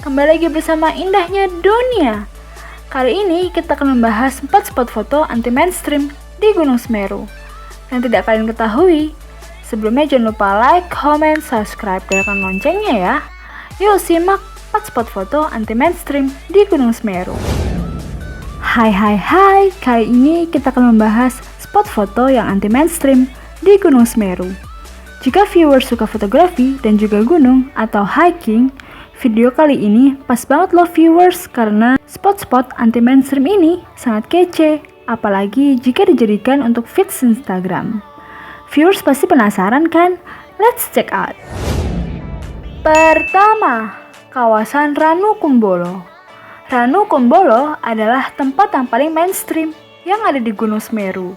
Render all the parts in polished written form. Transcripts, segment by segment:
kembali lagi bersama Indahnya Dunia. Kali ini kita akan membahas 4 spot foto anti-mainstream di Gunung Semeru yang tidak kalian ketahui. Sebelumnya jangan lupa like, comment, subscribe, dan nyalakan loncengnya ya. Yuk simak 4 spot foto anti-mainstream di Gunung Semeru. Hai, kali ini kita akan membahas spot foto yang anti-mainstream di Gunung Semeru. Jika viewers suka fotografi dan juga gunung atau hiking, video kali ini pas banget loh viewers karena spot-spot anti-mainstream ini sangat kece, apalagi jika dijadikan untuk feeds Instagram. Viewers pasti penasaran kan? Let's check out. Pertama, kawasan Ranu Kumbolo. Ranu Kumbolo adalah tempat yang paling mainstream yang ada di Gunung Semeru.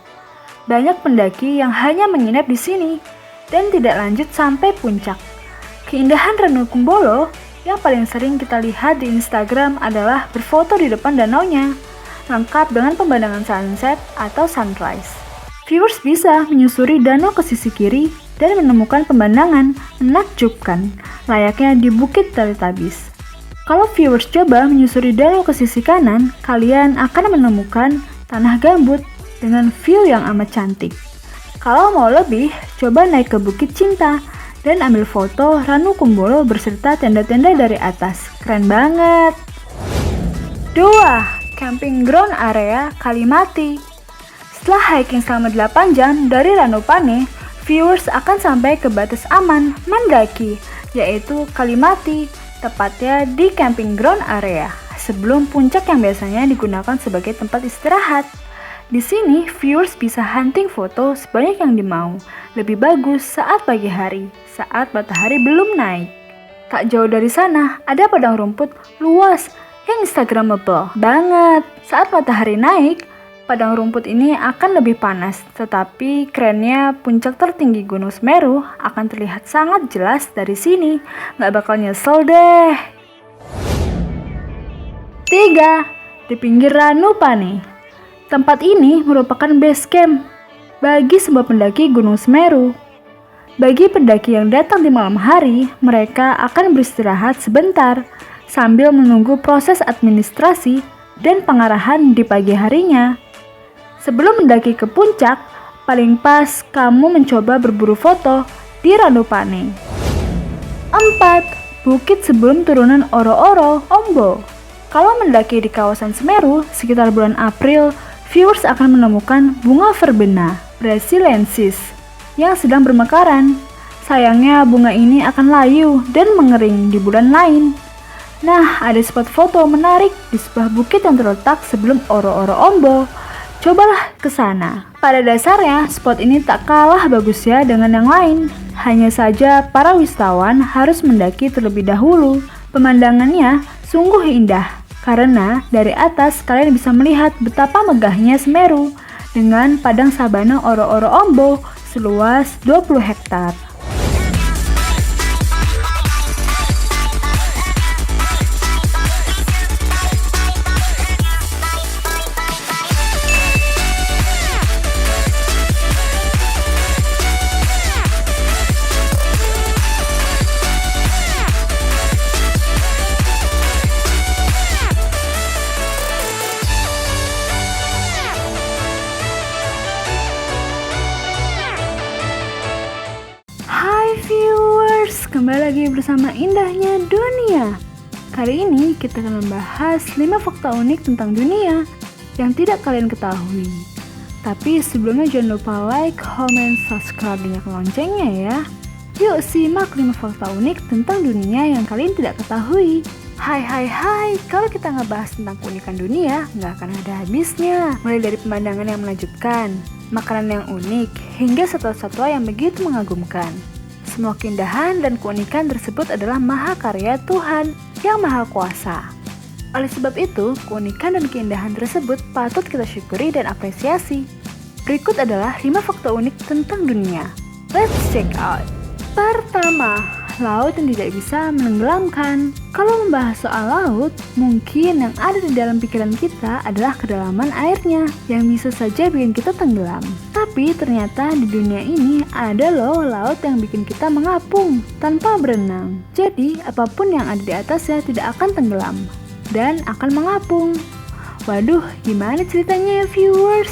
Banyak pendaki yang hanya menginap di sini dan tidak lanjut sampai puncak. Keindahan Ranu Kumbolo yang paling sering kita lihat di Instagram adalah berfoto di depan danaunya, lengkap dengan pemandangan sunset atau sunrise. Viewers bisa menyusuri danau ke sisi kiri dan menemukan pemandangan menakjubkan, layaknya di Bukit Teletabis. Kalau viewers coba menyusuri danau ke sisi kanan, kalian akan menemukan tanah gambut dengan view yang amat cantik. Kalau mau lebih, coba naik ke Bukit Cinta dan ambil foto Ranu Kumbolo berserta tenda-tenda dari atas. Keren banget! 2. Camping Ground Area Kalimati. Setelah hiking selama 8 jam dari Ranupane, viewers akan sampai ke batas aman mendaki, yaitu Kalimati, tepatnya di Camping Ground Area, sebelum puncak yang biasanya digunakan sebagai tempat istirahat. Di sini, viewers bisa hunting foto sebanyak yang dimau. Lebih bagus saat pagi hari, saat matahari belum naik. Tak jauh dari sana, ada padang rumput luas yang instagramable banget. Saat matahari naik, padang rumput ini akan lebih panas. Tetapi kerennya puncak tertinggi Gunung Semeru akan terlihat sangat jelas dari sini. Nggak bakal nyesel deh. 3. Di pinggir Ranupane. Tempat ini merupakan base camp bagi semua pendaki Gunung Semeru. Bagi pendaki yang datang di malam hari, mereka akan beristirahat sebentar sambil menunggu proses administrasi dan pengarahan di pagi harinya. Sebelum mendaki ke puncak, paling pas kamu mencoba berburu foto di Ranupane. 4. Bukit sebelum turunan Oro-Oro, Ombo. Kalau mendaki di kawasan Semeru sekitar bulan April, viewers akan menemukan bunga verbena brasiliensis yang sedang bermekaran. Sayangnya bunga ini akan layu dan mengering di bulan lain. Nah, ada spot foto menarik di sebuah bukit yang terletak sebelum Oro-Oro Ombo. Cobalah ke sana. Pada dasarnya, spot ini tak kalah bagusnya dengan yang lain. Hanya saja para wisatawan harus mendaki terlebih dahulu. Pemandangannya sungguh indah. Karena dari atas kalian bisa melihat betapa megahnya Semeru dengan padang sabana Oro-Oro Ombo seluas 20 hektar. Kembali lagi bersama Indahnya Dunia. Kali ini kita akan membahas 5 fakta unik tentang dunia yang tidak kalian ketahui. Tapi sebelumnya jangan lupa like, comment, subscribe, dan nyalakan loncengnya ya. Yuk simak 5 fakta unik tentang dunia yang kalian tidak ketahui. Hai, kalau kita ngebahas tentang keunikan dunia, nggak akan ada habisnya. Mulai dari pemandangan yang menakjubkan, makanan yang unik, hingga satwa-satwa yang begitu mengagumkan. Semua keindahan dan keunikan tersebut adalah mahakarya Tuhan yang Maha Kuasa. Oleh sebab itu, keunikan dan keindahan tersebut patut kita syukuri dan apresiasi. Berikut adalah 5 fakta unik tentang dunia. Let's check out. Pertama, laut yang tidak bisa menenggelamkan. Kalau membahas soal laut, mungkin yang ada di dalam pikiran kita adalah kedalaman airnya yang bisa saja bikin kita tenggelam. Tapi ternyata di dunia ini ada loh laut yang bikin kita mengapung tanpa berenang. Jadi apapun yang ada di atasnya tidak akan tenggelam dan akan mengapung. Waduh, gimana ceritanya ya viewers?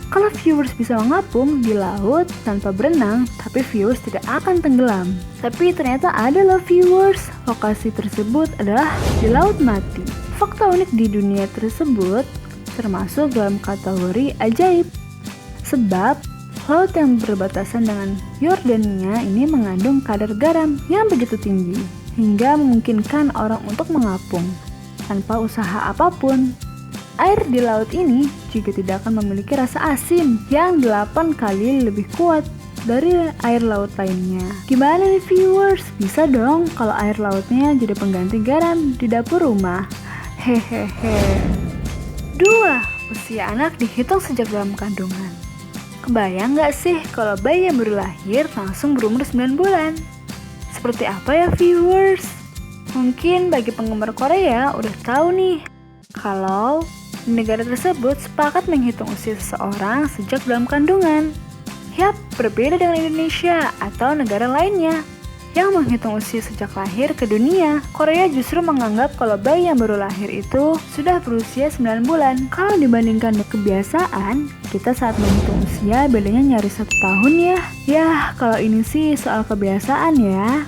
Kalau viewers bisa mengapung di laut tanpa berenang, tapi viewers tidak akan tenggelam. Tapi ternyata ada loh viewers, lokasi tersebut adalah di Laut Mati. Fakta unik di dunia tersebut termasuk dalam kategori ajaib. Sebab, laut yang berbatasan dengan Yordania ini mengandung kadar garam yang begitu tinggi, hingga memungkinkan orang untuk mengapung tanpa usaha apapun. Air di laut ini juga tidak akan memiliki rasa asin yang 8 kali lebih kuat dari air laut lainnya. Gimana nih viewers? Bisa dong kalau air lautnya jadi pengganti garam di dapur rumah. Hehehe. 2. Usia anak dihitung sejak dalam kandungan. Kebayang gak sih kalau bayi yang baru lahir langsung berumur 9 bulan? Seperti apa ya viewers? Mungkin bagi penggemar Korea udah tahu nih kalau negara tersebut sepakat menghitung usia seseorang sejak dalam kandungan. Yap, berbeda dengan Indonesia atau negara lainnya yang menghitung usia sejak lahir ke dunia. Korea justru menganggap kalau bayi yang baru lahir itu sudah berusia 9 bulan. Kalau dibandingkan dengan kebiasaan, kita saat menghitung usia bedanya nyaris 1 tahun ya. Yah, kalau ini sih soal kebiasaan ya.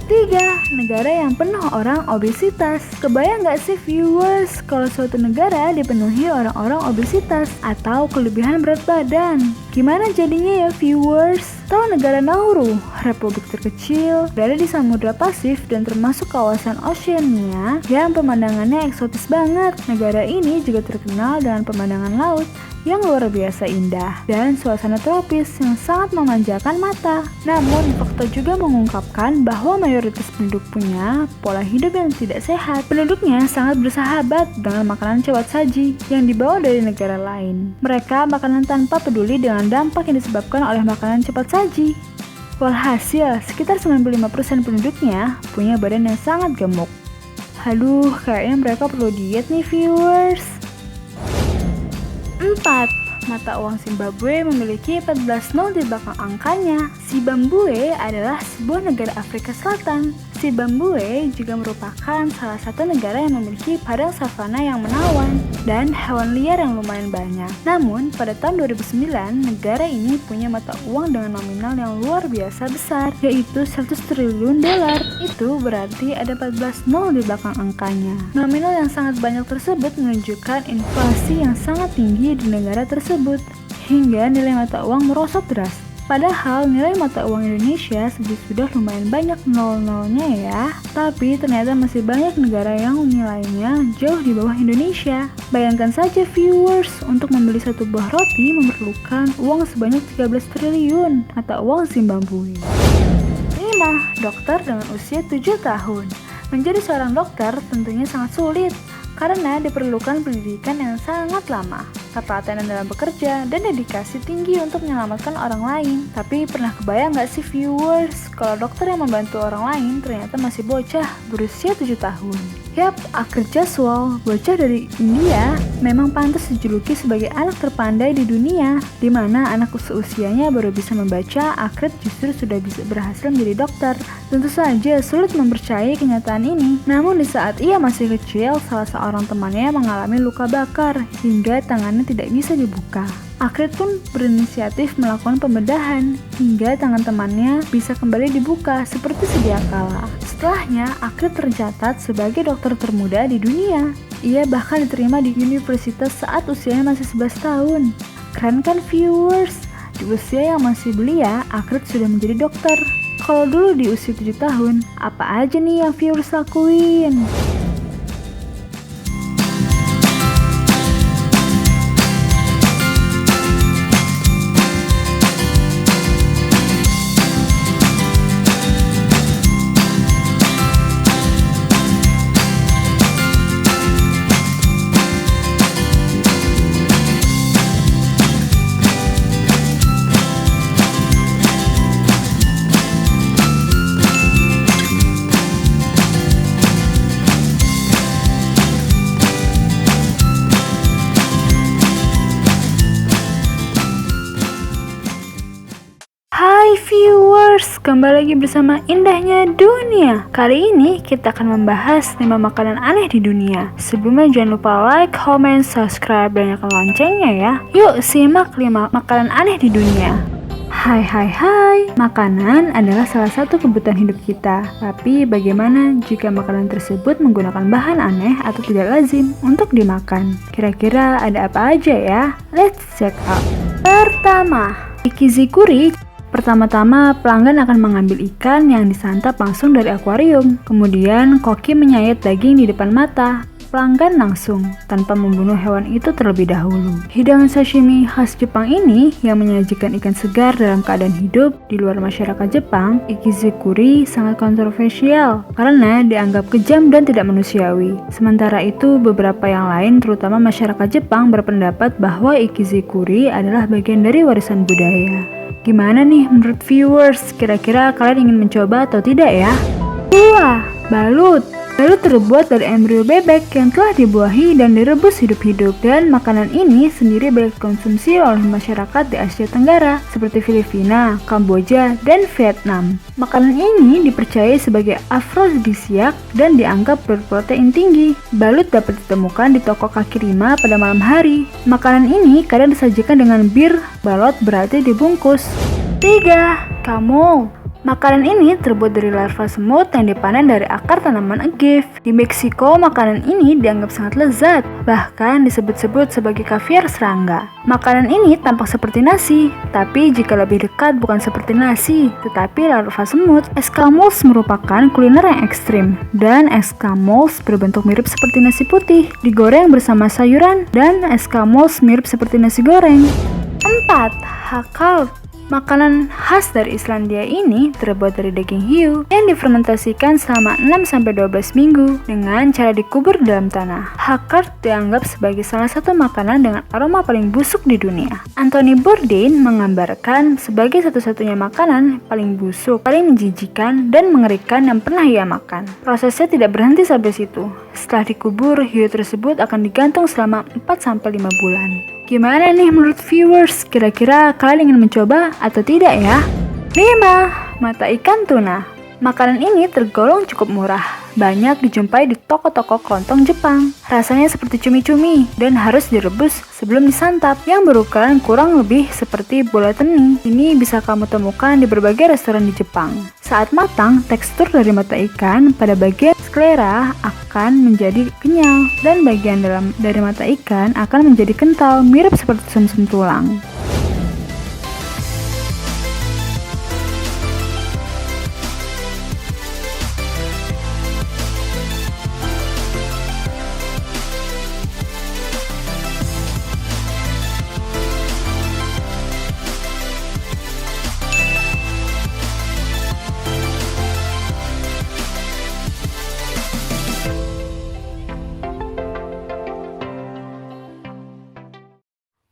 3. Negara yang penuh orang obesitas. Kebayang gak sih viewers kalau suatu negara dipenuhi orang-orang obesitas atau kelebihan berat badan? Gimana jadinya ya viewers? Tahu negara Nauru, republik terkecil, berada di Samudra Pasifik dan termasuk kawasan Oceania yang pemandangannya eksotis banget. Negara ini juga terkenal dengan pemandangan laut yang luar biasa indah dan suasana tropis yang sangat memanjakan mata. Namun, fakta juga mengungkapkan bahwa mayoritas penduduk punya pola hidup yang tidak sehat. Penduduknya sangat bersahabat dengan makanan cepat saji yang dibawa dari negara lain. Mereka makanan tanpa peduli dengan dampak yang disebabkan oleh makanan cepat saji. Walhasil, sekitar 95% penduduknya punya badan yang sangat gemuk. Aduh, kayaknya mereka perlu diet nih viewers. 4. Mata uang Zimbabwe memiliki 14 nol di belakang angkanya. Zimbabwe adalah sebuah negara Afrika Selatan. Zimbabwe juga merupakan salah satu negara yang memiliki padang savana yang menawan dan hewan liar yang lumayan banyak. Namun, pada tahun 2009, negara ini punya mata uang dengan nominal yang luar biasa besar, yaitu 100 triliun dolar. Itu berarti ada 14 nol di belakang angkanya. Nominal yang sangat banyak tersebut menunjukkan inflasi yang sangat tinggi di negara tersebut, hingga nilai mata uang merosot deras. Padahal nilai mata uang Indonesia sudah lumayan banyak nol-nolnya ya. Tapi ternyata masih banyak negara yang nilainya jauh di bawah Indonesia. Bayangkan saja viewers, untuk membeli satu buah roti memerlukan uang sebanyak 13 triliun mata uang Zimbabwe. 5. Dokter dengan usia 7 tahun. Menjadi seorang dokter tentunya sangat sulit karena diperlukan pendidikan yang sangat lama, ketelatenan dalam bekerja, dan dedikasi tinggi untuk menyelamatkan orang lain. Tapi pernah kebayang gak sih viewers, kalau dokter yang membantu orang lain ternyata masih bocah berusia 7 tahun? Yap, Akrit Jaswal, bocah dari India, memang pantas dijuluki sebagai anak terpandai di dunia, di mana anak seusianya baru bisa membaca, Akrit justru sudah bisa berhasil menjadi dokter. Tentu saja sulit mempercayai kenyataan ini, namun di saat ia masih kecil, salah seorang temannya mengalami luka bakar hingga tangannya tidak bisa dibuka. Akrit pun berinisiatif melakukan pembedahan hingga tangan temannya bisa kembali dibuka seperti sedia kala. Setelahnya, Akrit tercatat sebagai dokter termuda di dunia. Ia bahkan diterima di universitas saat usianya masih 11 tahun. Keren kan viewers? Di usia yang masih belia, Akrit sudah menjadi dokter. Kalau dulu di usia 7 tahun, apa aja nih yang viewers lakuin? viewers, kembali lagi bersama Indahnya Dunia. Kali ini kita akan membahas 5 makanan aneh di dunia. Sebelumnya jangan lupa like, comment, subscribe, dan nyalakan loncengnya ya. Yuk simak 5 makanan aneh di dunia. Hai, makanan adalah salah satu kebutuhan hidup kita. Tapi bagaimana jika makanan tersebut menggunakan bahan aneh atau tidak lazim untuk dimakan? Kira-kira ada apa aja ya? Let's check out. Pertama, ikizikuri. Pertama-tama, pelanggan akan mengambil ikan yang disantap langsung dari akuarium. Kemudian, koki menyayat daging di depan mata pelanggan langsung, tanpa membunuh hewan itu terlebih dahulu. Hidangan sashimi khas Jepang ini, yang menyajikan ikan segar dalam keadaan hidup di luar masyarakat Jepang, ikizikuri, sangat kontroversial karena dianggap kejam dan tidak manusiawi. Sementara itu, beberapa yang lain, terutama masyarakat Jepang, berpendapat bahwa ikizikuri adalah bagian dari warisan budaya. Gimana nih menurut viewers? Kira-kira kalian ingin mencoba atau tidak ya? 2. Balut. Balut terbuat dari embrio bebek yang telah dibuahi dan direbus hidup-hidup. Dan makanan ini sendiri banyak dikonsumsi oleh masyarakat di Asia Tenggara seperti Filipina, Kamboja, dan Vietnam. Makanan ini dipercaya sebagai afrodisiak dan dianggap berprotein tinggi. Balut dapat ditemukan di toko kaki lima pada malam hari. Makanan ini kadang disajikan dengan bir. Balot berarti dibungkus. 3. Kamul. Makanan ini terbuat dari larva semut yang dipanen dari akar tanaman agave. Di Meksiko, makanan ini dianggap sangat lezat, bahkan disebut-sebut sebagai kaviar serangga. Makanan ini tampak seperti nasi, tapi jika lebih dekat bukan seperti nasi, tetapi larva semut. Escamoles merupakan kuliner yang ekstrim, dan escamoles berbentuk mirip seperti nasi putih, digoreng bersama sayuran, dan escamoles mirip seperti nasi goreng. 4. Hakalt. Makanan khas dari Islandia ini terbuat dari daging hiu yang difermentasikan selama 6-12 minggu dengan cara dikubur dalam tanah. Hakalt dianggap sebagai salah satu makanan dengan aroma paling busuk di dunia. Anthony Bourdain menggambarkan sebagai satu-satunya makanan paling busuk, paling menjijikan, dan mengerikan yang pernah ia makan. Prosesnya tidak berhenti sampai situ. Setelah dikubur, hiu tersebut akan digantung selama 4-5 bulan. Gimana nih menurut viewers? Kira-kira kalian ingin mencoba atau tidak ya? 5. Mata ikan tuna. Makanan ini tergolong cukup murah. Banyak dijumpai di toko-toko kelontong Jepang. Rasanya seperti cumi-cumi dan harus direbus sebelum disantap, yang berukuran kurang lebih seperti bola teni. Ini bisa kamu temukan di berbagai restoran di Jepang. Saat matang, tekstur dari mata ikan pada bagian sklera akan menjadi kenyal dan bagian dalam dari mata ikan akan menjadi kental, mirip seperti sumsum tulang.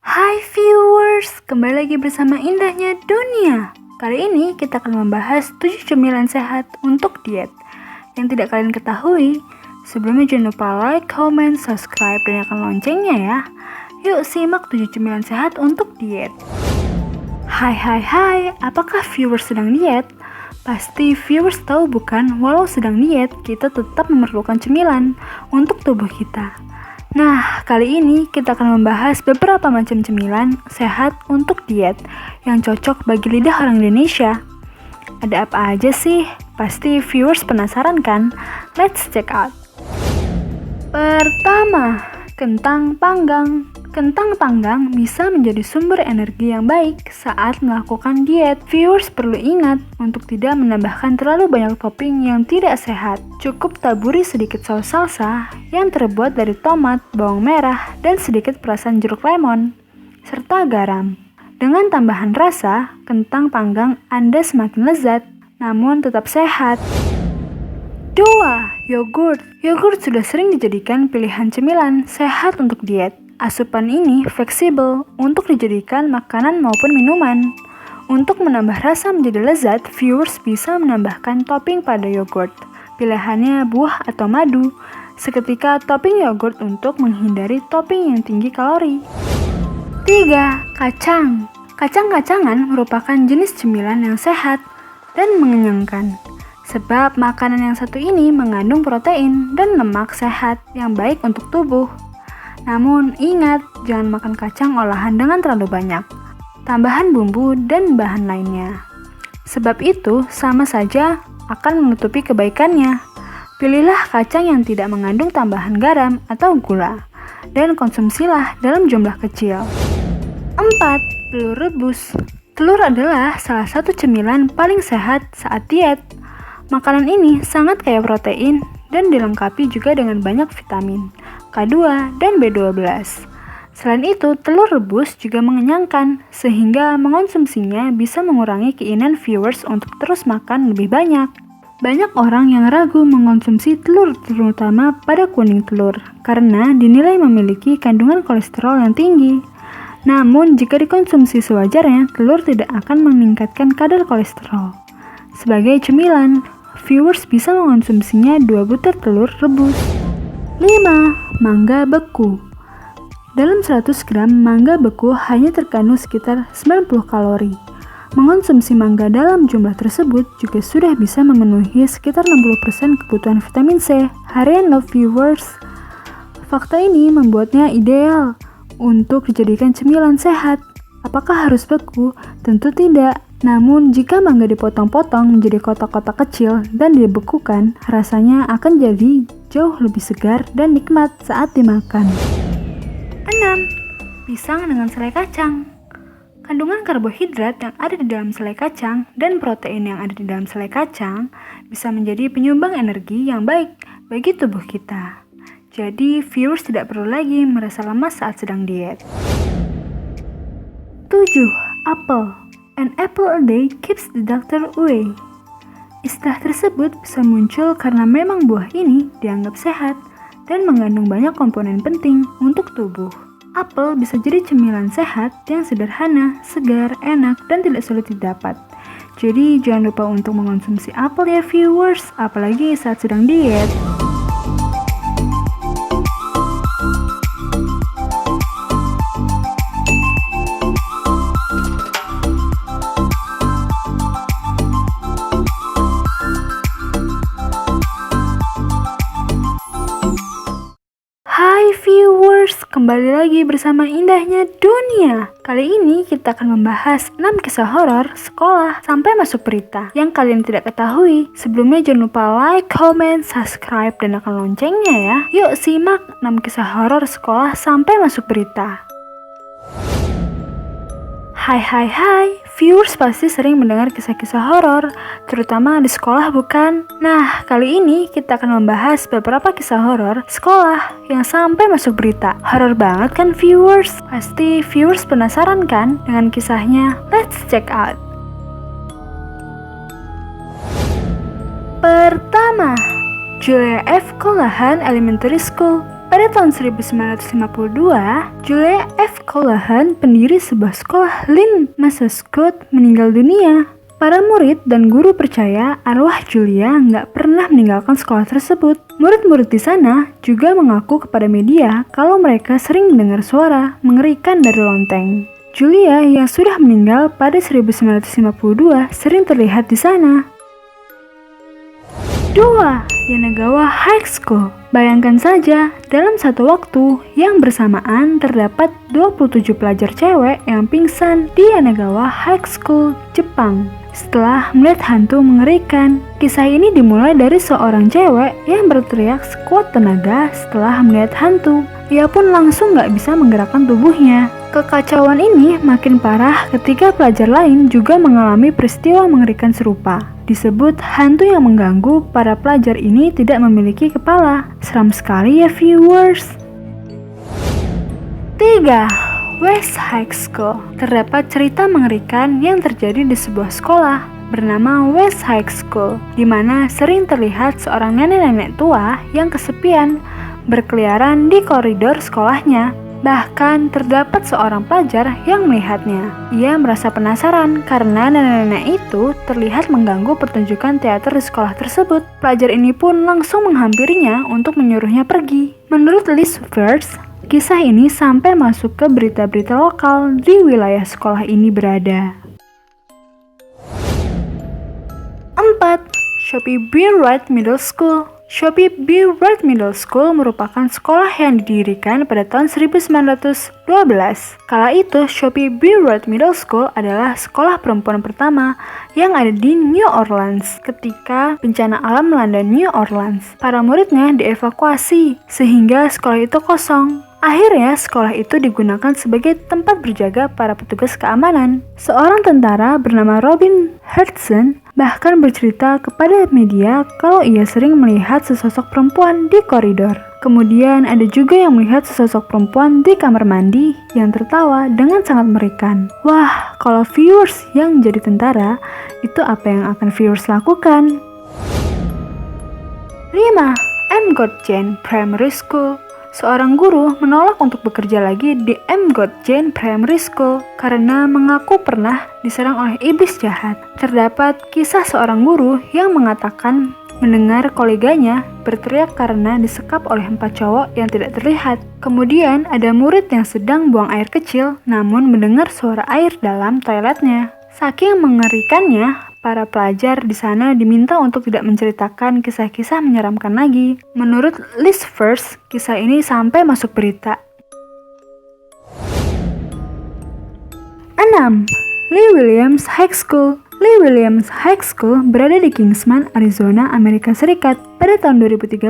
Hai viewers, kembali lagi bersama Indahnya Dunia. Kali ini kita akan membahas 7 cemilan sehat untuk diet yang tidak kalian ketahui. Sebelumnya jangan lupa like, comment, subscribe, dan nyalakan loncengnya ya. Yuk simak 7 cemilan sehat untuk diet. Hai, apakah viewers sedang diet? Pasti viewers tahu bukan, walau sedang diet, kita tetap memerlukan cemilan untuk tubuh kita. Nah, kali ini kita akan membahas beberapa macam cemilan sehat untuk diet yang cocok bagi lidah orang Indonesia. Ada apa aja sih? Pasti viewers penasaran kan? Let's check out. Pertama, kentang panggang. Kentang panggang bisa menjadi sumber energi yang baik saat melakukan diet. Viewers perlu ingat untuk tidak menambahkan terlalu banyak topping yang tidak sehat. Cukup taburi sedikit saus salsa yang terbuat dari tomat, bawang merah, dan sedikit perasan jeruk lemon, serta garam. Dengan tambahan rasa, kentang panggang Anda semakin lezat, namun tetap sehat. 2. Yogurt. Yogurt sudah sering dijadikan pilihan cemilan sehat untuk diet. Asupan ini fleksibel untuk dijadikan makanan maupun minuman. Untuk menambah rasa menjadi lezat, viewers bisa menambahkan topping pada yogurt. Pilihannya buah atau madu. Seketika topping yogurt untuk menghindari topping yang tinggi kalori. 3. Kacang. Kacang-kacangan merupakan jenis cemilan yang sehat. dan mengenyangkan. Sebab makanan yang satu ini mengandung protein dan lemak sehat yang baik untuk tubuh. Namun ingat, jangan makan kacang olahan dengan terlalu banyak, tambahan bumbu dan bahan lainnya. Sebab itu sama saja akan menutupi kebaikannya. Pilihlah kacang yang tidak mengandung tambahan garam atau gula, dan konsumsilah dalam jumlah kecil. 4. Telur rebus. Telur adalah salah satu cemilan paling sehat saat diet. Makanan ini sangat kaya protein dan dilengkapi juga dengan banyak vitamin K2 dan B12. Selain itu, telur rebus juga mengenyangkan, sehingga mengonsumsinya bisa mengurangi keinginan viewers untuk terus makan lebih banyak. Banyak orang yang ragu mengonsumsi telur, terutama pada kuning telur, karena dinilai memiliki kandungan kolesterol yang tinggi. Namun, jika dikonsumsi sewajarnya, telur tidak akan meningkatkan kadar kolesterol. Sebagai cemilan, viewers bisa mengonsumsinya 2 butir telur rebus. 5. Mangga beku. Dalam 100 gram mangga beku hanya terkandung sekitar 90 kalori. Mengonsumsi mangga dalam jumlah tersebut juga sudah bisa memenuhi sekitar 60% kebutuhan vitamin C harian lo viewers. Fakta ini membuatnya ideal untuk dijadikan cemilan sehat. Apakah harus beku? Tentu tidak. Namun, jika mangga dipotong-potong menjadi kotak-kotak kecil dan dibekukan, rasanya akan jadi jauh lebih segar dan nikmat saat dimakan. 6. Pisang dengan selai kacang. Kandungan karbohidrat yang ada di dalam selai kacang dan protein yang ada di dalam selai kacang bisa menjadi penyumbang energi yang baik bagi tubuh kita. Jadi, viewers tidak perlu lagi merasa lemas saat sedang diet. 7. Apel. An apple a day keeps the doctor away. Istilah tersebut bisa muncul karena memang buah ini dianggap sehat dan mengandung banyak komponen penting untuk tubuh. Apel bisa jadi cemilan sehat yang sederhana, segar, enak, dan tidak sulit didapat. Jadi jangan lupa untuk mengonsumsi apel ya viewers, apalagi saat sedang diet. Hai viewers, kembali lagi bersama Indahnya Dunia. Kali ini kita akan membahas 6 kisah horor sekolah sampai masuk berita yang kalian tidak ketahui. Sebelumnya jangan lupa like, comment, subscribe, dan nyalakan loncengnya ya. Yuk simak 6 kisah horor sekolah sampai masuk berita. Hai, viewers pasti sering mendengar kisah-kisah horor, terutama di sekolah bukan? Nah, kali ini kita akan membahas beberapa kisah horor sekolah yang sampai masuk berita. Horor banget kan viewers? Pasti viewers penasaran kan dengan kisahnya? Let's check out. Pertama, Julia F. Callahan Elementary School. Pada tahun 1952, Julia F. Callahan, pendiri sebuah sekolah Lynn, Massachusetts, meninggal dunia. Para murid dan guru percaya arwah Julia nggak pernah meninggalkan sekolah tersebut. Murid-murid di sana juga mengaku kepada media kalau mereka sering mendengar suara mengerikan dari lonteng. Julia yang sudah meninggal pada 1952 sering terlihat di sana. 2. Yanagawa High School. Bayangkan saja, dalam satu waktu yang bersamaan terdapat 27 pelajar cewek yang pingsan di Yanagawa High School, Jepang. Setelah melihat hantu mengerikan, kisah ini dimulai dari seorang cewek yang berteriak sekuat tenaga setelah melihat hantu. Ia pun langsung gak bisa menggerakkan tubuhnya. Kekacauan ini makin parah ketika pelajar lain juga mengalami peristiwa mengerikan serupa. Disebut hantu yang mengganggu para pelajar ini tidak memiliki kepala. Seram sekali ya viewers. 3. West High School. Terdapat cerita mengerikan yang terjadi di sebuah sekolah bernama West High School, di mana sering terlihat seorang nenek-nenek tua yang kesepian berkeliaran di koridor sekolahnya. Bahkan terdapat seorang pelajar yang melihatnya. Ia merasa penasaran karena nenek-nenek itu terlihat mengganggu pertunjukan teater di sekolah tersebut. Pelajar ini pun langsung menghampirinya untuk menyuruhnya pergi. Menurut Liz First, kisah ini sampai masuk ke berita-berita lokal di wilayah sekolah ini berada. Keempat, Sophie B. Wright Middle School. Sophie B. Wright Middle School merupakan sekolah yang didirikan pada tahun 1912. Kala itu, Sophie B. Wright Middle School adalah sekolah perempuan pertama yang ada di New Orleans ketika bencana alam melanda New Orleans. Para muridnya dievakuasi, sehingga sekolah itu kosong. Akhirnya, sekolah itu digunakan sebagai tempat berjaga para petugas keamanan. Seorang tentara bernama Robin Hudson bahkan bercerita kepada media kalau ia sering melihat sesosok perempuan di koridor. Kemudian ada juga yang melihat sesosok perempuan di kamar mandi yang tertawa dengan sangat mengerikan. Wah, kalau viewers yang jadi tentara, itu apa yang akan viewers lakukan? 5. M. Godjane Primary School. Seorang guru menolak untuk bekerja lagi di M. Godjane Primary School karena mengaku pernah diserang oleh iblis jahat. Terdapat kisah seorang guru yang mengatakan mendengar koleganya berteriak karena disekap oleh 4 cowok yang tidak terlihat. Kemudian ada murid yang sedang buang air kecil namun mendengar suara air dalam toiletnya. Saking mengerikannya, para pelajar di sana diminta untuk tidak menceritakan kisah-kisah menyeramkan lagi. Menurut Liz First, kisah ini sampai masuk berita. 6. Lee Williams High School. Lee Williams High School berada di Kingsman, Arizona, Amerika Serikat. Pada tahun 2013,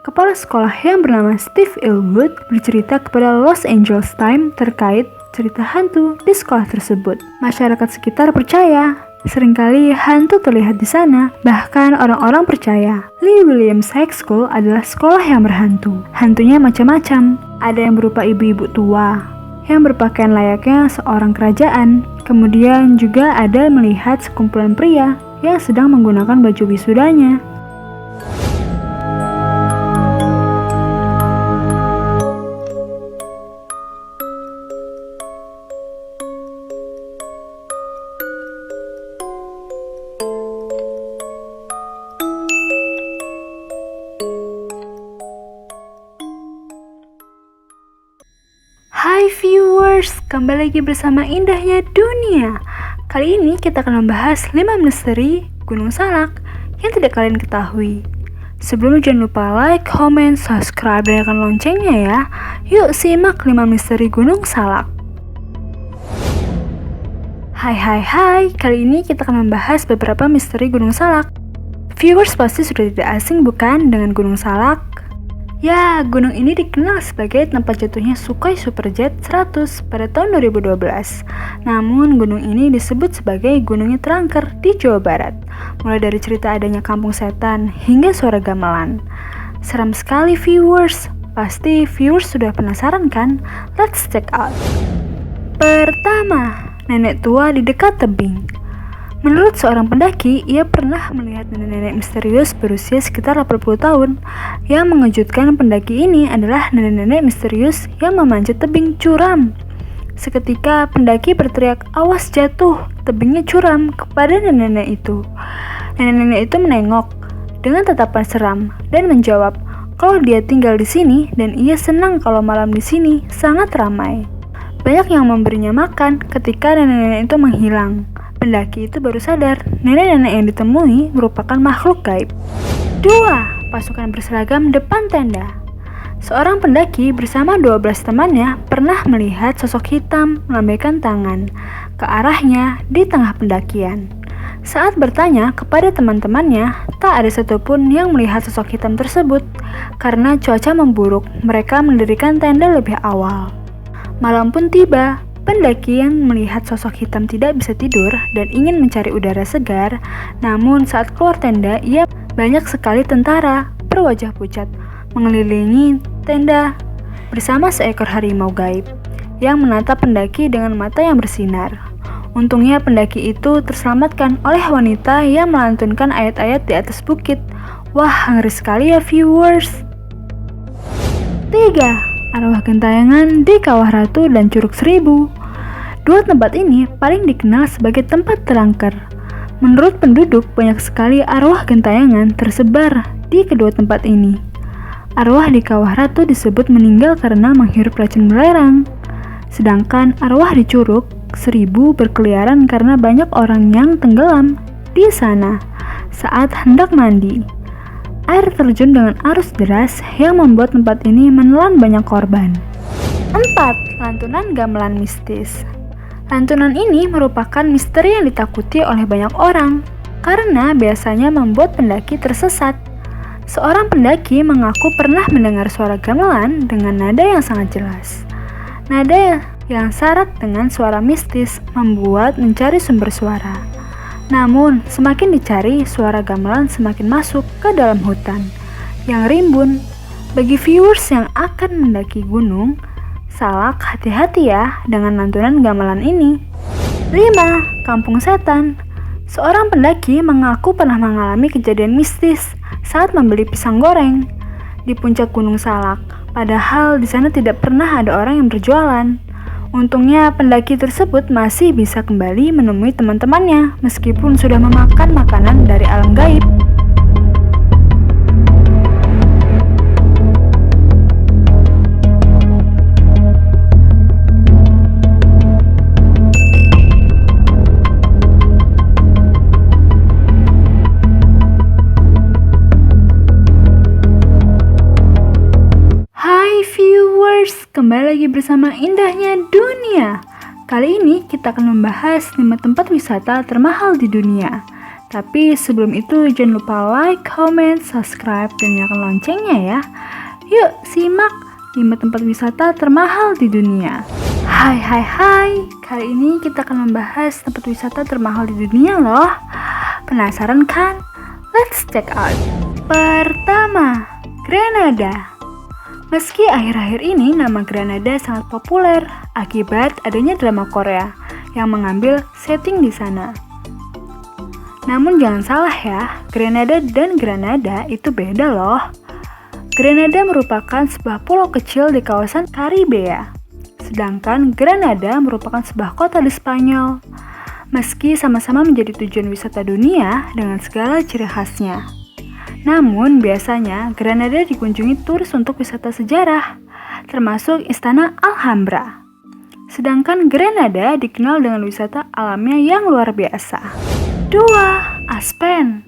kepala sekolah yang bernama Steve Elwood bercerita kepada Los Angeles Times terkait cerita hantu di sekolah tersebut. Masyarakat sekitar percaya seringkali hantu terlihat di sana. Bahkan orang-orang percaya Lee Williams High School adalah sekolah yang berhantu. Hantunya macam-macam. Ada yang berupa ibu-ibu tua yang berpakaian layaknya seorang kerajaan. Kemudian juga ada melihat sekumpulan pria yang sedang menggunakan baju wisudanya. Hai viewers, kembali lagi bersama Indahnya Dunia. Kali ini kita akan membahas 5 misteri Gunung Salak yang tidak kalian ketahui. Sebelumnya jangan lupa like, comment, subscribe, dan nyalakan loncengnya ya. Yuk simak 5 misteri Gunung Salak. Hai, kali ini kita akan membahas beberapa misteri Gunung Salak. Viewers pasti sudah tidak asing bukan dengan Gunung Salak? Ya, gunung ini dikenal sebagai tempat jatuhnya Sukhoi Superjet 100 pada tahun 2012. Namun, gunung ini disebut sebagai Gunungnya Terangker di Jawa Barat. Mulai dari cerita adanya kampung setan hingga suara gamelan. Seram sekali viewers. Pasti viewers sudah penasaran kan? Let's check out. Pertama, nenek tua di dekat tebing. Menurut seorang pendaki, ia pernah melihat nenek-nenek misterius berusia sekitar 80 tahun. Yang mengejutkan pendaki ini adalah nenek-nenek misterius yang memanjat tebing curam. Seketika pendaki berteriak, "Awas jatuh, tebingnya curam," kepada nenek-nenek itu. Nenek-nenek itu menengok dengan tatapan seram dan menjawab kalau dia tinggal di sini dan ia senang kalau malam di sini sangat ramai. Banyak yang memberinya makan ketika nenek-nenek itu menghilang. Pendaki itu baru sadar nenek-nenek yang ditemui merupakan makhluk gaib. 2. Pasukan berseragam depan tenda. Seorang pendaki bersama 12 temannya pernah melihat sosok hitam melambaikan tangan ke arahnya di tengah pendakian. Saat bertanya kepada teman-temannya, tak ada satupun yang melihat sosok hitam tersebut. Karena cuaca memburuk, mereka mendirikan tenda lebih awal. Malam pun tiba. Pendaki yang melihat sosok hitam tidak bisa tidur dan ingin mencari udara segar. Namun saat keluar tenda, ia banyak sekali tentara berwajah pucat mengelilingi tenda bersama seekor harimau gaib yang menatap pendaki dengan mata yang bersinar. Untungnya pendaki itu terselamatkan oleh wanita yang melantunkan ayat-ayat di atas bukit. Wah, ngeri sekali ya viewers. 3. Arwah gentayangan di Kawah Ratu dan Curug Seribu. Dua tempat ini paling dikenal sebagai tempat terangker. Menurut penduduk, banyak sekali arwah gentayangan tersebar di kedua tempat ini. Arwah di Kawah Ratu disebut meninggal karena menghirup racun belerang. Sedangkan arwah di Curug Seribu berkeliaran karena banyak orang yang tenggelam di sana. saat hendak mandi. Air terjun dengan arus deras yang membuat tempat ini menelan banyak korban. 4. Lantunan gamelan mistis. Lantunan ini merupakan misteri yang ditakuti oleh banyak orang karena biasanya membuat pendaki tersesat. Seorang pendaki mengaku pernah mendengar suara gamelan dengan nada yang sangat jelas. Nada yang syarat dengan suara mistis membuat mencari sumber suara. Namun, semakin dicari, suara gamelan semakin masuk ke dalam hutan yang rimbun. Bagi viewers yang akan mendaki gunung Salak, hati-hati ya dengan lantunan gamelan ini. 5. Kampung Setan. Seorang pendaki mengaku pernah mengalami kejadian mistis saat membeli pisang goreng di puncak Gunung Salak. Padahal di sana tidak pernah ada orang yang berjualan. Untungnya pendaki tersebut masih bisa kembali menemui teman-temannya meskipun sudah memakan makanan dari alam gaib. Kembali lagi bersama Indahnya Dunia. Kali ini kita akan membahas 5 tempat wisata termahal di dunia. Tapi sebelum itu jangan lupa like, comment, subscribe, dan nyalakan loncengnya ya. Yuk simak 5 tempat wisata termahal di dunia. Hai, kali ini kita akan membahas tempat wisata termahal di dunia loh. Penasaran kan? Let's check out. Pertama, Grenada. Meski akhir-akhir ini nama Grenada sangat populer akibat adanya drama Korea yang mengambil setting di sana. Namun jangan salah ya, Grenada dan Granada itu beda loh. Grenada merupakan sebuah pulau kecil di kawasan Karibia, sedangkan Granada merupakan sebuah kota di Spanyol. Meski sama-sama menjadi tujuan wisata dunia dengan segala ciri khasnya. Namun, biasanya Granada dikunjungi turis untuk wisata sejarah, termasuk Istana Alhambra. Sedangkan Granada dikenal dengan wisata alamnya yang luar biasa. 2. Aspen.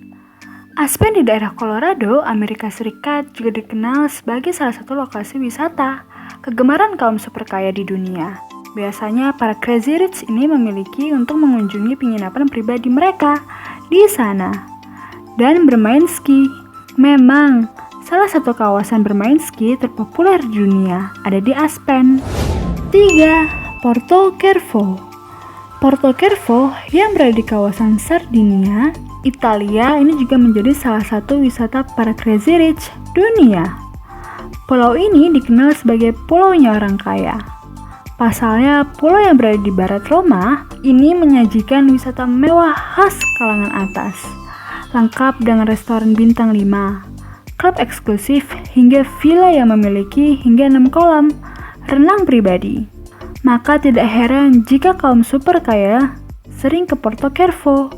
Aspen di daerah Colorado, Amerika Serikat juga dikenal sebagai salah satu lokasi wisata kegemaran kaum super kaya di dunia. Biasanya para crazy rich ini memiliki untuk mengunjungi penginapan pribadi mereka di sana dan bermain ski. Memang, salah satu kawasan bermain ski terpopuler di dunia ada di Aspen. 3. Portocervo. Portocervo yang berada di kawasan Sardinia, Italia ini juga menjadi salah satu wisata para crazy rich dunia. Pulau ini dikenal sebagai pulaunya orang kaya. Pasalnya, pulau yang berada di barat Roma ini menyajikan wisata mewah khas kalangan atas. Lengkap dengan restoran bintang 5, klub eksklusif, hingga villa yang memiliki hingga 6 kolam renang pribadi. Maka tidak heran jika kaum super kaya sering ke Portocervo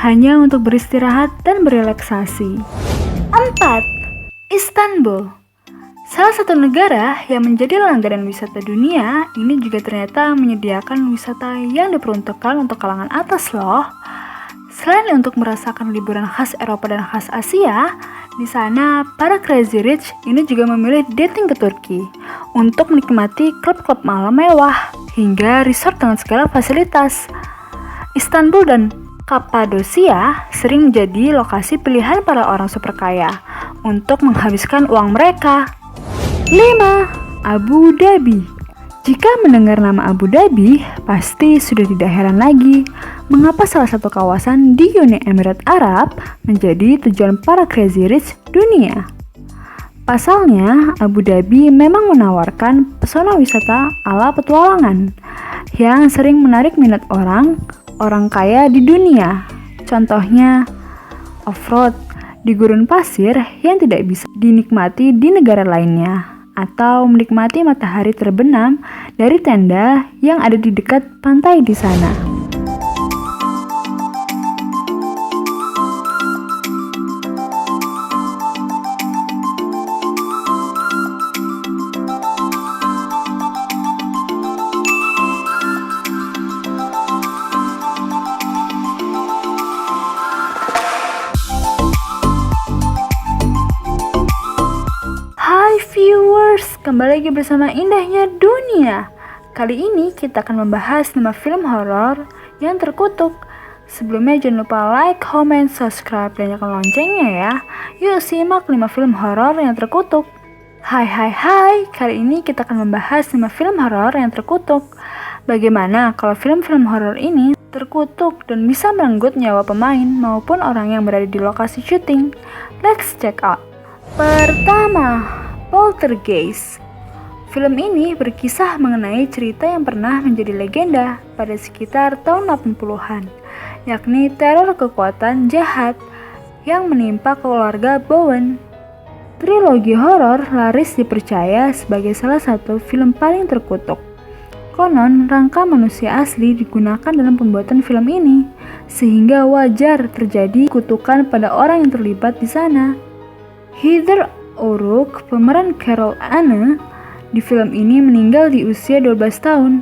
hanya untuk beristirahat dan berelaksasi. 4. Istanbul. Salah satu negara yang menjadi langganan wisata dunia ini juga ternyata menyediakan wisata yang diperuntukkan untuk kalangan atas loh. Selain untuk merasakan liburan khas Eropa dan khas Asia, di sana para crazy rich ini juga memilih dating ke Turki untuk menikmati klub-klub malam mewah hingga resort dengan segala fasilitas. Istanbul dan Kapadosia sering menjadi lokasi pilihan para orang super kaya untuk menghabiskan uang mereka. 5. Abu Dhabi. Jika mendengar nama Abu Dhabi, pasti sudah tidak heran lagi mengapa salah satu kawasan di Uni Emirat Arab menjadi tujuan para crazy rich dunia. Pasalnya, Abu Dhabi memang menawarkan pesona wisata ala petualangan yang sering menarik minat orang kaya di dunia. Contohnya, off-road di gurun pasir yang tidak bisa dinikmati di negara lainnya. Atau menikmati matahari terbenam dari tenda yang ada di dekat pantai di sana. kembali lagi bersama Indahnya Dunia. Kali ini kita akan membahas 5 film horor yang terkutuk. Sebelumnya jangan lupa like, comment, subscribe, dan nyalakan loncengnya ya. Yuk simak 5 film horor yang terkutuk. Hai, kali ini kita akan membahas 5 film horor yang terkutuk. Bagaimana kalau film-film horor ini terkutuk dan bisa merenggut nyawa pemain maupun orang yang berada di lokasi syuting? Let's check out. Pertama, Poltergeist. Film ini berkisah mengenai cerita yang pernah menjadi legenda pada sekitar tahun 80-an, yakni teror kekuatan jahat yang menimpa keluarga Bowen. Trilogi horor laris dipercaya sebagai salah satu film paling terkutuk. Konon, rangka manusia asli digunakan dalam pembuatan film ini, sehingga wajar terjadi kutukan pada orang yang terlibat di sana. Heather O'Rourke, pemeran Carol Anne, di film ini meninggal di usia 12 tahun.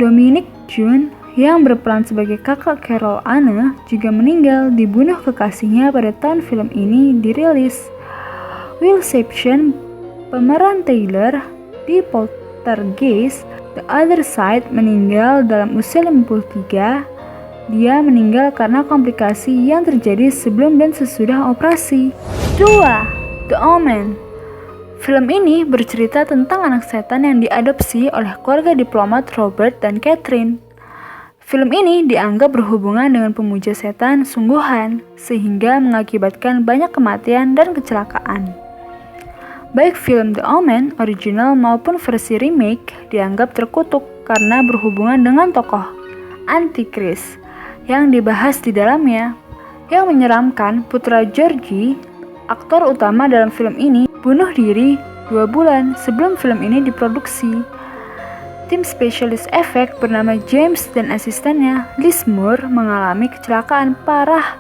Dominic June, yang berperan sebagai kakak Carol Anne, juga meninggal dibunuh kekasihnya pada tahun film ini dirilis. Will Simpson, pemeran Taylor di Poltergeist The Other Side, meninggal dalam usia 53. Dia meninggal karena komplikasi yang terjadi sebelum dan sesudah operasi. 2. The Omen. Film ini bercerita tentang anak setan yang diadopsi oleh keluarga diplomat Robert dan Catherine. Film ini dianggap berhubungan dengan pemuja setan sungguhan, sehingga mengakibatkan banyak kematian dan kecelakaan. Baik film The Omen original maupun versi remake dianggap terkutuk karena berhubungan dengan tokoh Antikris yang dibahas di dalamnya. Yang menyeramkan, putra Georgie, aktor utama dalam film ini, bunuh diri 2 bulan sebelum film ini diproduksi. Tim spesialis efek bernama James dan asistennya Liz Moore mengalami kecelakaan parah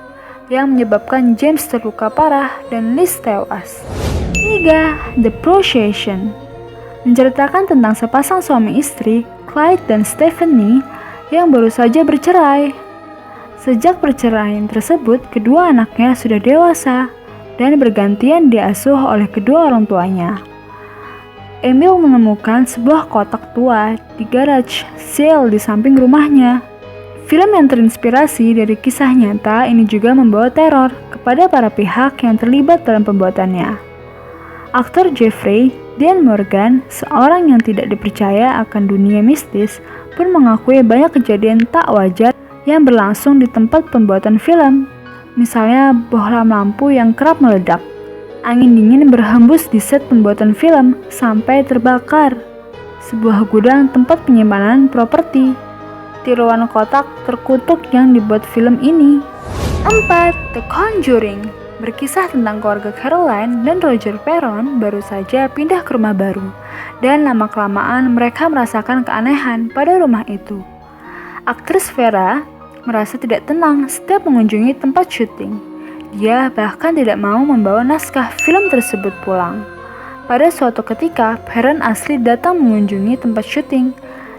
yang menyebabkan James terluka parah dan Liz tewas. 3. The Procession. Menceritakan tentang sepasang suami istri, Clyde dan Stephanie, yang baru saja bercerai. Sejak perceraian tersebut, kedua anaknya sudah dewasa dan bergantian diasuh oleh kedua orang tuanya. Emil menemukan sebuah kotak tua di garage sale di samping rumahnya. Film yang terinspirasi dari kisah nyata ini juga membawa teror kepada para pihak yang terlibat dalam pembuatannya. Aktor Jeffrey Dean Morgan, seorang yang tidak dipercaya akan dunia mistis, pun mengakui banyak kejadian tak wajar yang berlangsung di tempat pembuatan film. Misalnya bohlam lampu yang kerap meledak, angin dingin berhembus di set pembuatan film sampai terbakar sebuah gudang tempat penyimpanan properti. Tiruan kotak terkutuk yang dibuat film ini. 4. The Conjuring. Berkisah tentang keluarga Caroline dan Roger Perron baru saja pindah ke rumah baru, dan lama-kelamaan mereka merasakan keanehan pada rumah itu. Aktris Vera merasa tidak tenang setiap mengunjungi tempat syuting. Dia bahkan tidak mau membawa naskah film tersebut pulang. Pada suatu ketika, Perron asli datang mengunjungi tempat syuting,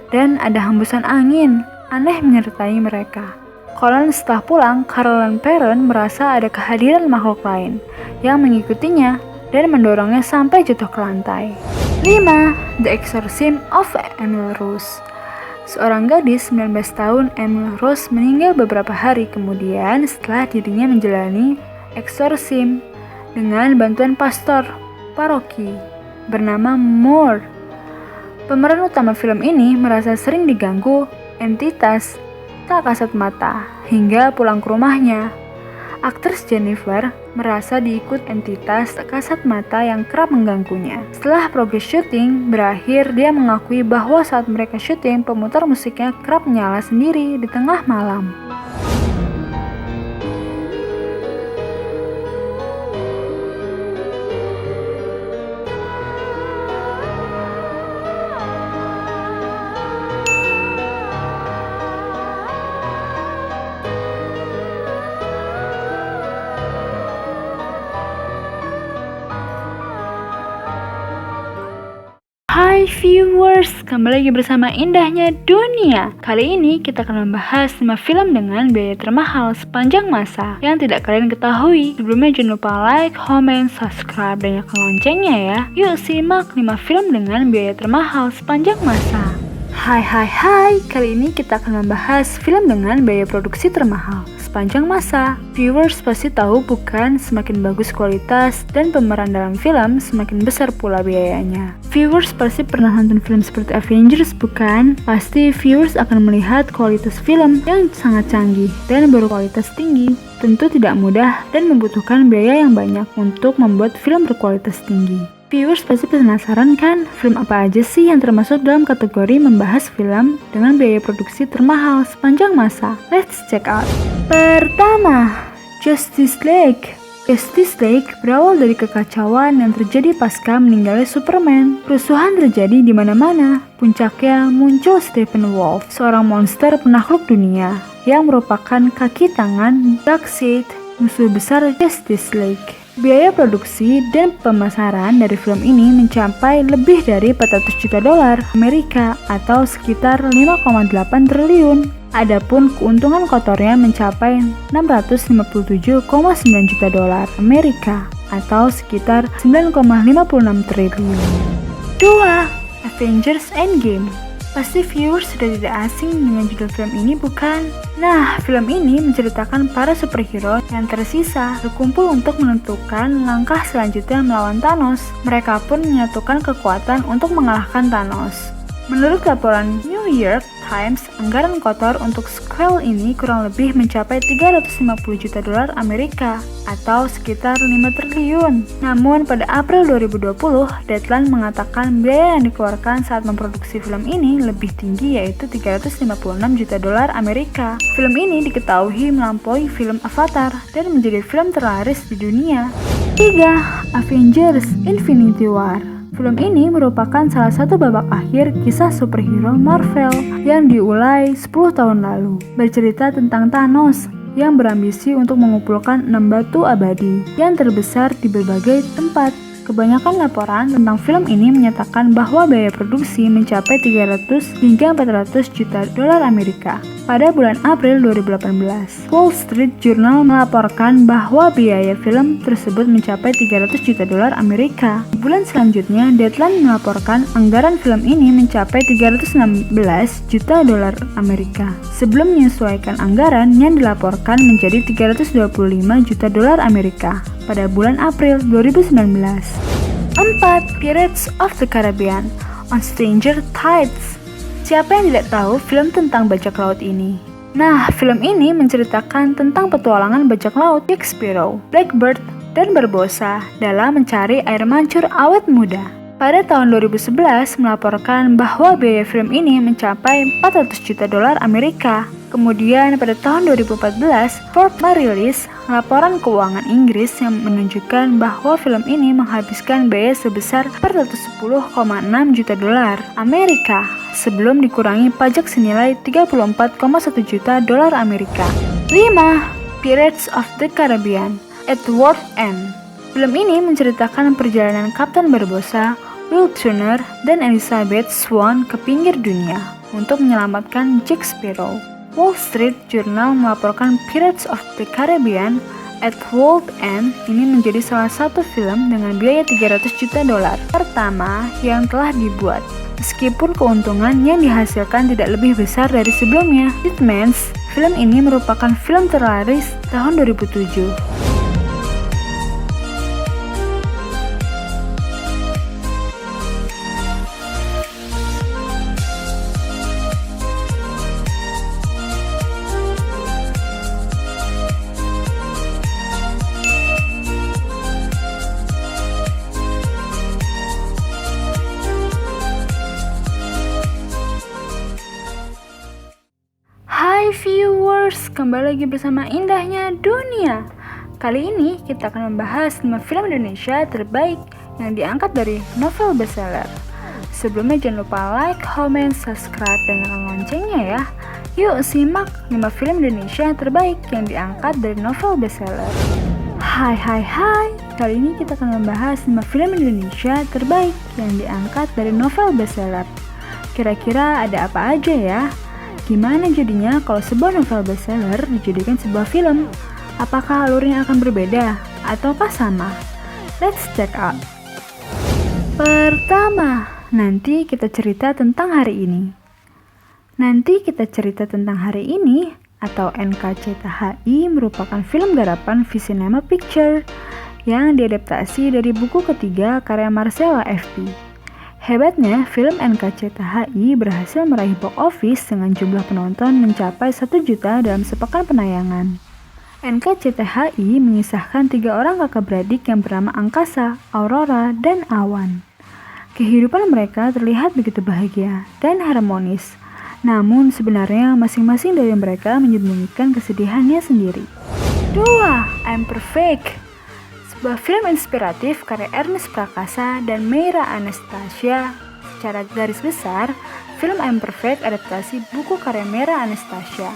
dan ada hembusan angin aneh menyertai mereka. Konon setelah pulang, Caroline Perron merasa ada kehadiran makhluk lain yang mengikutinya dan mendorongnya sampai jatuh ke lantai. 5. The Exorcism of Emily Rose. Seorang gadis 19 tahun, Emily Rose, meninggal beberapa hari kemudian setelah dirinya menjalani eksorsim dengan bantuan pastor paroki bernama Moore. Pemeran utama film ini merasa sering diganggu entitas tak kasat mata hingga pulang ke rumahnya. Aktris Jennifer merasa diikut entitas tak kasat mata yang kerap mengganggunya. Setelah progres syuting berakhir, dia mengakui bahwa saat mereka syuting, pemutar musiknya kerap menyala sendiri di tengah malam. Hai, Hai viewers, kembali lagi bersama Indahnya Dunia. Kali ini kita akan membahas 5 film dengan biaya termahal sepanjang masa yang tidak kalian ketahui. Sebelumnya jangan lupa like, comment, subscribe, dan nyalakan loncengnya ya. Yuk simak 5 film dengan biaya termahal sepanjang masa. Hai, kali ini kita akan membahas film dengan biaya produksi termahal sepanjang masa. Viewers pasti tahu bukan, semakin bagus kualitas dan pemeran dalam film, semakin besar pula biayanya. Viewers pasti pernah nonton film seperti Avengers bukan? Pasti viewers akan melihat kualitas film yang sangat canggih dan berkualitas tinggi. Tentu tidak mudah dan membutuhkan biaya yang banyak untuk membuat film berkualitas tinggi. Viewers pasti penasaran kan, film apa aja sih yang termasuk dalam kategori membahas film dengan biaya produksi termahal sepanjang masa? Let's check out. Pertama, Justice League. Justice League berawal dari kekacauan yang terjadi pasca meninggalnya Superman. Kerusuhan terjadi di mana-mana. Puncaknya muncul Steppenwolf, seorang monster penakluk dunia yang merupakan kaki tangan Darkseid, musuh besar Justice League. Biaya produksi dan pemasaran dari film ini mencapai lebih dari 400 juta dolar Amerika atau sekitar 5,8 triliun. Adapun keuntungan kotornya mencapai 657,9 juta dolar Amerika atau sekitar 9,56 triliun. 2. Avengers Endgame. Pasti viewers sudah tidak asing dengan judul film ini bukan? Nah, film ini menceritakan para superhero yang tersisa berkumpul untuk menentukan langkah selanjutnya melawan Thanos. Mereka pun menyatukan kekuatan untuk mengalahkan Thanos. Menurut laporan New York Times, anggaran kotor untuk sequel ini kurang lebih mencapai 350 juta dolar Amerika atau sekitar 5 triliun. Namun pada April 2020, Deadline mengatakan biaya yang dikeluarkan saat memproduksi film ini lebih tinggi yaitu 356 juta dolar Amerika. Film ini diketahui melampaui film Avatar dan menjadi film terlaris di dunia. 3. Avengers Infinity War. Film ini merupakan salah satu babak akhir kisah superhero Marvel yang diulai 10 tahun lalu. Bercerita tentang Thanos yang berambisi untuk mengumpulkan 6 batu abadi yang terbesar di berbagai tempat. Kebanyakan laporan tentang film ini menyatakan bahwa biaya produksi mencapai 300 hingga 400 juta dolar Amerika. Pada bulan April 2018, Wall Street Journal melaporkan bahwa biaya film tersebut mencapai 300 juta dolar Amerika. Bulan selanjutnya, Deadline melaporkan anggaran film ini mencapai 316 juta dolar Amerika. Sebelum menyesuaikan anggaran yang dilaporkan menjadi 325 juta dolar Amerika pada bulan April 2019. 4. Pirates of the Caribbean on Stranger Tides. Siapa yang tidak tahu film tentang bajak laut ini? Nah, film ini menceritakan tentang petualangan bajak laut Jack Sparrow, Blackbird, dan Barbossa dalam mencari air mancur awet muda. Pada tahun 2011 melaporkan bahwa biaya film ini mencapai 400 juta dolar Amerika. Kemudian pada tahun 2014, Forbes merilis laporan keuangan Inggris yang menunjukkan bahwa film ini menghabiskan biaya sebesar 410,6 juta dolar Amerika sebelum dikurangi pajak senilai 34,1 juta dolar Amerika. 5. Pirates of the Caribbean at World's End. Film ini menceritakan perjalanan Kapten Barbossa, Will Turner, dan Elizabeth Swann ke pinggir dunia untuk menyelamatkan Jack Sparrow. Wall Street Journal melaporkan Pirates of the Caribbean at World's End ini menjadi salah satu film dengan biaya 300 juta dolar pertama yang telah dibuat. Meskipun keuntungan yang dihasilkan tidak lebih besar dari sebelumnya, it means film ini merupakan film terlaris tahun 2007. Hai viewers, kembali lagi bersama Indahnya Dunia. Kali ini kita akan membahas 5 film Indonesia terbaik yang diangkat dari novel bestseller. Sebelumnya jangan lupa like, comment, subscribe, dan nyalakan loncengnya ya. Yuk simak 5 film Indonesia terbaik yang diangkat dari novel bestseller. Hai, Kali ini kita akan membahas 5 film Indonesia terbaik yang diangkat dari novel bestseller. Kira-kira ada apa aja ya? Gimana jadinya kalau sebuah novel bestseller dijadikan sebuah film? Apakah alurnya akan berbeda ataukah sama? Let's check out. Pertama, nanti kita cerita tentang hari ini. Nanti kita cerita tentang hari ini atau NKCTHI merupakan film garapan Visinema Picture yang diadaptasi dari buku ketiga karya Marcella FP. Hebatnya, film NKCTHI berhasil meraih box office dengan jumlah penonton mencapai 1 juta dalam sepekan penayangan. NKCTHI mengisahkan 3 orang kakak beradik yang bernama Angkasa, Aurora, dan Awan. Kehidupan mereka terlihat begitu bahagia dan harmonis. Namun sebenarnya masing-masing dari mereka menyembunyikan kesedihannya sendiri. 2. I'm Perfect. Sebuah film inspiratif karya Ernest Prakasa dan Meira Anastasia. Secara garis besar, film I'm Perfect adaptasi buku karya Meira Anastasia.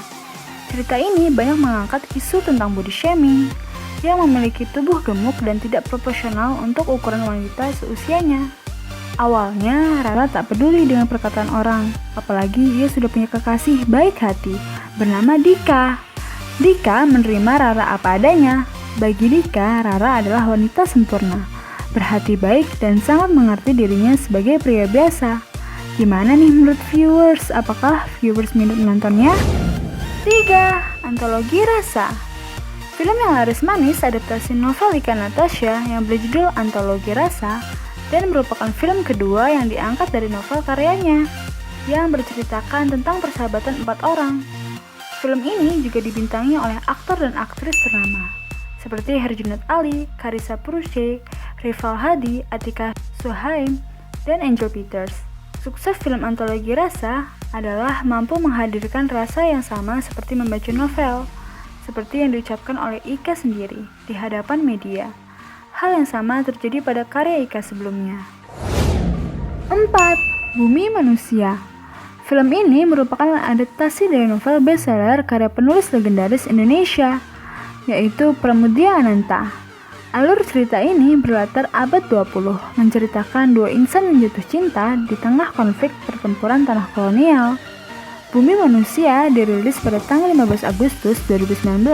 Cerita ini banyak mengangkat isu tentang body shaming yang memiliki tubuh gemuk dan tidak proporsional untuk ukuran wanita seusianya. Awalnya, Rara tak peduli dengan perkataan orang, apalagi ia sudah punya kekasih baik hati bernama Dika. Dika menerima Rara apa adanya. Bagi Dika, Rara adalah wanita sempurna, berhati baik dan sangat mengerti dirinya sebagai pria biasa. Gimana nih menurut viewers? Apakah viewers minat menontonnya? 3. Antologi Rasa. Film yang laris manis adaptasi novel Ika Natasha yang berjudul Antologi Rasa dan merupakan film kedua yang diangkat dari novel karyanya yang berceritakan tentang persahabatan 4 orang. Film ini juga dibintangi oleh aktor dan aktris ternama seperti Herjunot Ali, Carissa Purce, Rival Hadi, Atika Suhaim, dan Angel Peters. Sukses film Antologi Rasa adalah mampu menghadirkan rasa yang sama seperti membaca novel, seperti yang diucapkan oleh Ika sendiri di hadapan media. Hal yang sama terjadi pada karya Ika sebelumnya. 4. Bumi Manusia. Film ini merupakan adaptasi dari novel bestseller karya penulis legendaris Indonesia, yaitu Pramudia Ananta. Alur cerita ini berlatar abad 20, menceritakan 2 insan yang jatuh cinta di tengah konflik pertempuran tanah kolonial. Bumi Manusia dirilis pada tanggal 15 Agustus 2019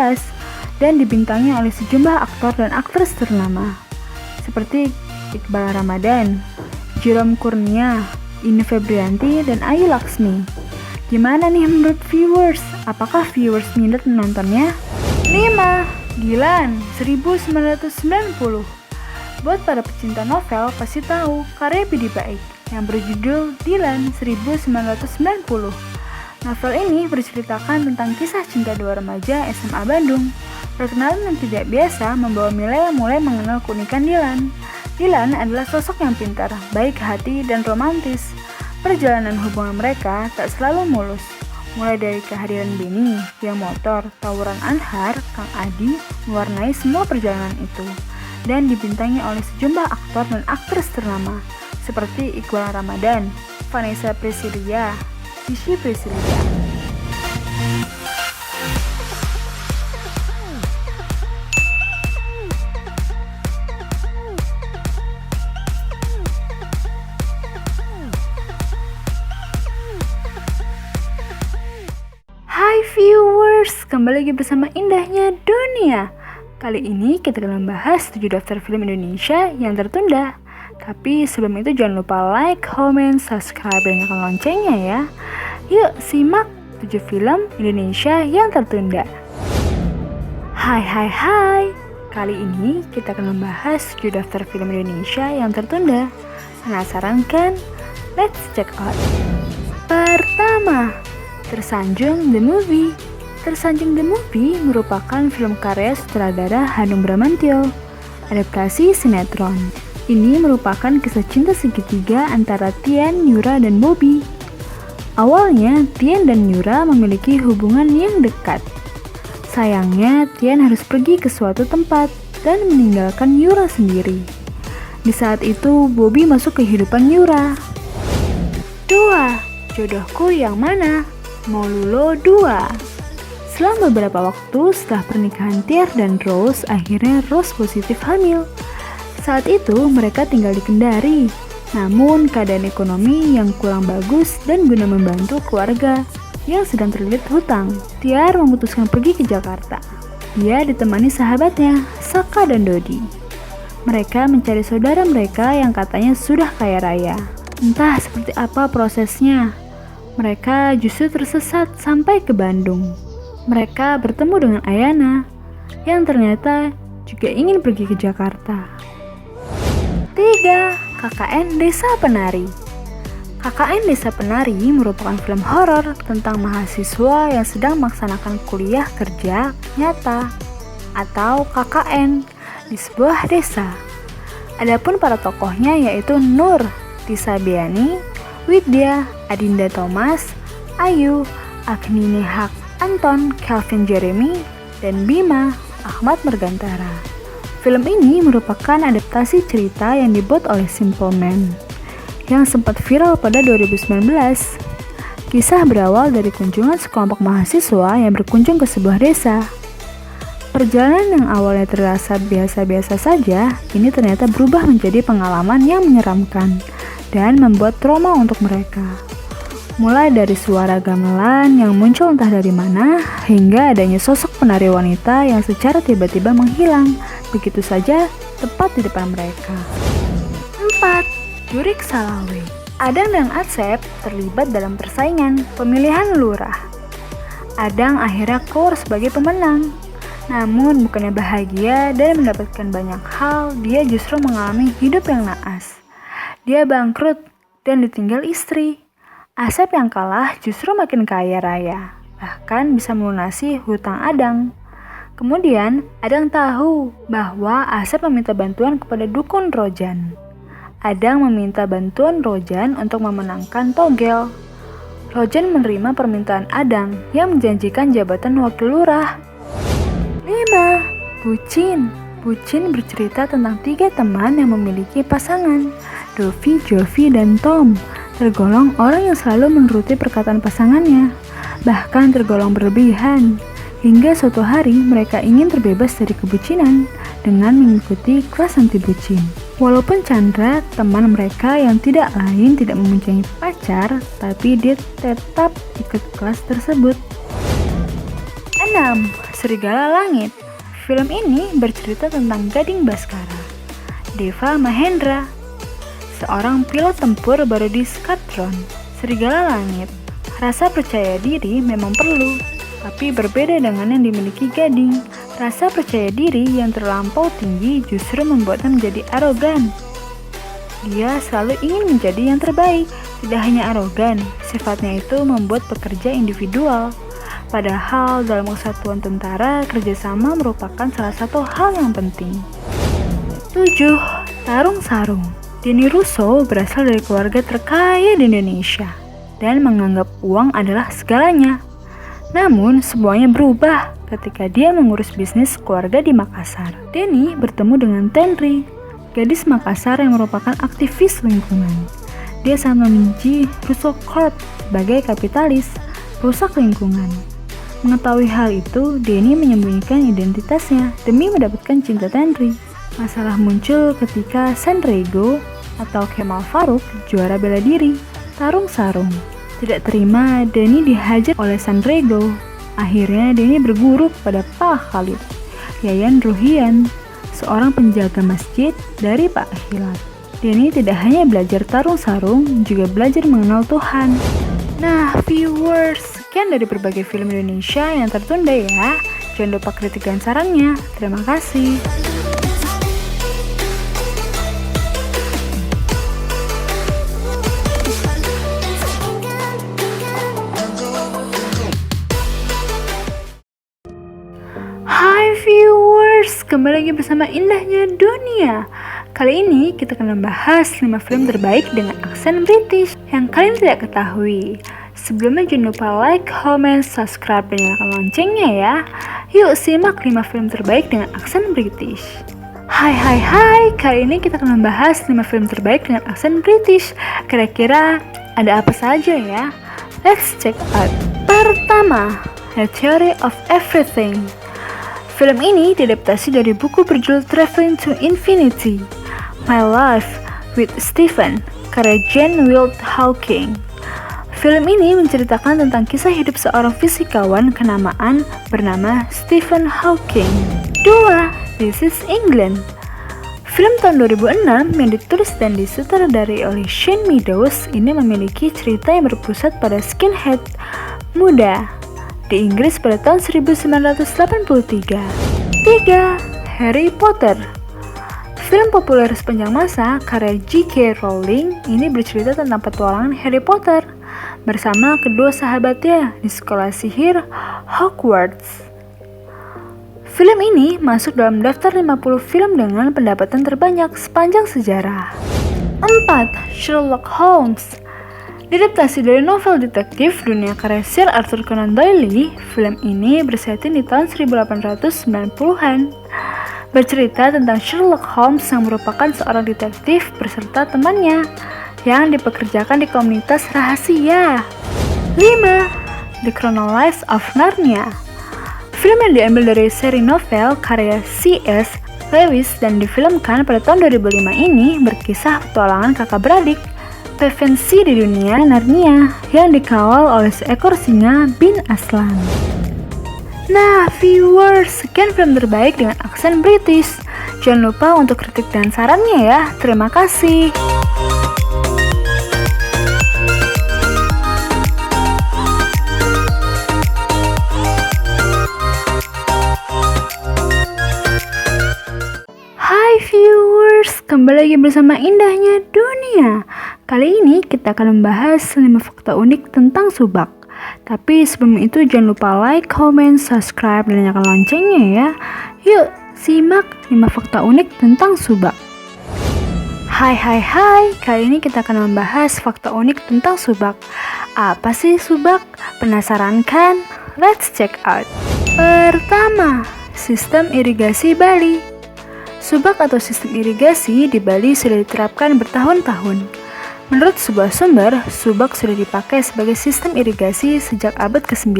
dan dibintangi oleh sejumlah aktor dan aktris ternama seperti Iqbal Ramadan, Jerome Kurnia, Ini Febrianti, dan Ayu Laksmi. Gimana nih menurut viewers? Apakah viewers minat menontonnya? 5. Dilan 1990. Buat para pecinta novel pasti tahu karya Bidi Baik yang berjudul Dilan 1990. Novel ini berceritakan tentang kisah cinta 2 remaja SMA Bandung. Perkenalan yang tidak biasa membawa Milea mulai mengenal keunikan Dilan. Dilan adalah sosok yang pintar, baik hati, dan romantis. Perjalanan hubungan mereka tak selalu mulus. Mulai dari kehadiran Beni, yang motor, tawuran Anhar, Kang Adi, mewarnai semua perjalanan itu. Dan dibintangi oleh sejumlah aktor dan aktris ternama, seperti Iqbal Ramadan, Vanessa Priscilia, Sissy Priscilia. Hai viewers, kembali lagi bersama Indahnya Dunia. Kali ini kita akan membahas 7 daftar film Indonesia yang tertunda. Tapi sebelum itu jangan lupa like, comment, subscribe, dan nyalakan loncengnya ya. Yuk simak 7 film Indonesia yang tertunda. Hai, kali ini kita akan membahas 7 daftar film Indonesia yang tertunda. Penasaran kan? Let's check out. Pertama, Tersanjung The Movie. Tersanjung The Movie merupakan film karya sutradara Hanung Bramantyo, adaptasi sinetron. Ini merupakan kisah cinta segitiga antara Tian, Yura, dan Bobby. Awalnya, Tian dan Yura memiliki hubungan yang dekat. Sayangnya, Tian harus pergi ke suatu tempat dan meninggalkan Yura sendiri. Di saat itu, Bobby masuk kehidupan Yura. 2. Jodohku Yang Mana? Molulo 2. Selang beberapa waktu setelah pernikahan Tiar dan Rose, akhirnya Rose positif hamil. Saat itu mereka tinggal di Kendari. Namun keadaan ekonomi yang kurang bagus dan guna membantu keluarga yang sedang terlilit hutang, Tiar memutuskan pergi ke Jakarta. Dia ditemani sahabatnya, Saka dan Dodi. Mereka mencari saudara mereka yang katanya sudah kaya raya. Entah seperti apa prosesnya, mereka justru tersesat sampai ke Bandung. Mereka bertemu dengan Ayana, yang ternyata juga ingin pergi ke Jakarta. 3. KKN Desa Penari. KKN Desa Penari merupakan film horor tentang mahasiswa yang sedang melaksanakan kuliah kerja nyata atau KKN di sebuah desa. Adapun para tokohnya yaitu Nur, Tisa Biani, Widya, Adinda Thomas, Ayu, Agni Nehak, Anton, Calvin Jeremy, dan Bima Ahmad Mergantara. Film ini merupakan adaptasi cerita yang dibuat oleh Simple Man yang sempat viral pada 2019. Kisah berawal dari kunjungan sekelompok mahasiswa yang berkunjung ke sebuah desa. Perjalanan yang awalnya terasa biasa-biasa saja, kini ternyata berubah menjadi pengalaman yang menyeramkan dan membuat trauma untuk mereka. Mulai dari suara gamelan yang muncul entah dari mana, hingga adanya sosok penari wanita yang secara tiba-tiba menghilang, begitu saja tepat di depan mereka. 4. Jurik Salawe. Adang dan Asep terlibat dalam persaingan pemilihan lurah. Adang akhirnya keluar sebagai pemenang. Namun bukannya bahagia dan mendapatkan banyak hal, dia justru mengalami hidup yang naas. Dia bangkrut dan ditinggal istri. Asep yang kalah justru makin kaya raya, bahkan bisa melunasi hutang Adang. Kemudian Adang tahu bahwa Asep meminta bantuan kepada dukun Rojan. Adang meminta bantuan Rojan untuk memenangkan Togel. Rojan menerima permintaan Adang yang menjanjikan jabatan wakil lurah. 5. Bucin. Bucin bercerita tentang 3 teman yang memiliki pasangan, Dovi, Jovi, dan Tom. Tergolong orang yang selalu menuruti perkataan pasangannya, bahkan tergolong berlebihan. Hingga suatu hari mereka ingin terbebas dari kebucinan dengan mengikuti kelas anti bucin. Walaupun Chandra, teman mereka yang tidak lain tidak mempunyai pacar, tapi dia tetap ikut kelas tersebut. 6. Serigala Langit. Film ini bercerita tentang Gading Baskara, Deva Mahendra, seorang pilot tempur baru di skadron Serigala Langit. Rasa percaya diri memang perlu, tapi berbeda dengan yang dimiliki Gading. Rasa percaya diri yang terlampau tinggi justru membuatnya menjadi arogan. Dia selalu ingin menjadi yang terbaik. Tidak hanya arogan, sifatnya itu membuat pekerja individual. Padahal dalam kesatuan tentara, kerjasama merupakan salah satu hal yang penting. 7. Tarung Sarung. Denny Russo berasal dari keluarga terkaya di Indonesia dan menganggap uang adalah segalanya. Namun, semuanya berubah ketika dia mengurus bisnis keluarga di Makassar. Denny bertemu dengan Tenri, gadis Makassar yang merupakan aktivis lingkungan. Dia sangat membenci Russo Corp sebagai kapitalis, rusak lingkungan. Mengetahui hal itu, Denny menyembunyikan identitasnya demi mendapatkan cinta Tenri. Masalah muncul ketika Sanrego atau Kemal Faruk juara bela diri tarung sarung. Tidak terima, Denny dihajar oleh Sanrego. Akhirnya Denny berguru kepada Pak Khalid, Yayan Ruhian, seorang penjaga masjid dari Pak Hilal. Denny tidak hanya belajar tarung sarung, juga belajar mengenal Tuhan. Nah, viewers, sekian dari berbagai film Indonesia yang tertunda ya. Jangan lupa kritik dan sarannya. Terima kasih. Hai viewers, kembali lagi bersama Indahnya Dunia. Kali ini kita akan membahas 5 film terbaik dengan aksen British yang kalian tidak ketahui. Sebelumnya jangan lupa like, comment, subscribe, dan nyalakan loncengnya ya. Yuk simak 5 film terbaik dengan aksen British. Hai, kali ini kita akan membahas 5 film terbaik dengan aksen British. Kira-kira ada apa saja ya? Let's check out. Pertama, The Theory of Everything. Film ini diadaptasi dari buku berjudul Traveling to Infinity. My Life with Stephen, karya Jane Wilde Hawking. Film ini menceritakan tentang kisah hidup seorang fisikawan kenamaan bernama Stephen Hawking. 2. This is England. Film tahun 2006 yang ditulis dan disutradarai oleh Shane Meadows ini memiliki cerita yang berpusat pada skinhead muda di Inggris pada tahun 1983. 3. Harry Potter. Film populer sepanjang masa karya J.K. Rowling ini bercerita tentang petualangan Harry Potter bersama kedua sahabatnya di sekolah sihir Hogwarts. Film ini masuk dalam daftar 50 film dengan pendapatan terbanyak sepanjang sejarah. 4. Sherlock Holmes. Diadaptasi dari novel detektif dunia karya Sir Arthur Conan Doyle, film ini bersetting di tahun 1890-an. Bercerita tentang Sherlock Holmes yang merupakan seorang detektif beserta temannya yang dipekerjakan di komunitas rahasia. 5. The Chronicles of Narnia. Film yang diambil dari seri novel karya C.S. Lewis dan difilmkan pada tahun 2005 ini berkisah petualangan kakak beradik Pevensie di dunia Narnia yang dikawal oleh seekor singa bin Aslan. Nah, viewers, sekian film terbaik dengan aksen British. Jangan lupa untuk kritik dan sarannya ya. Terima kasih. Hai viewers, kembali lagi bersama Indahnya Dunia. Kali ini kita akan membahas 5 fakta unik tentang subak. Tapi sebelum itu jangan lupa like, comment, subscribe, dan nyalakan loncengnya ya. Yuk, simak 5 fakta unik tentang subak. Hai, kali ini kita akan membahas fakta unik tentang subak. Apa sih subak? Penasaran kan? Let's check out. Pertama, sistem irigasi Bali. Subak atau sistem irigasi di Bali sudah diterapkan bertahun-tahun. Menurut sebuah sumber, subak sudah dipakai sebagai sistem irigasi sejak abad ke-9.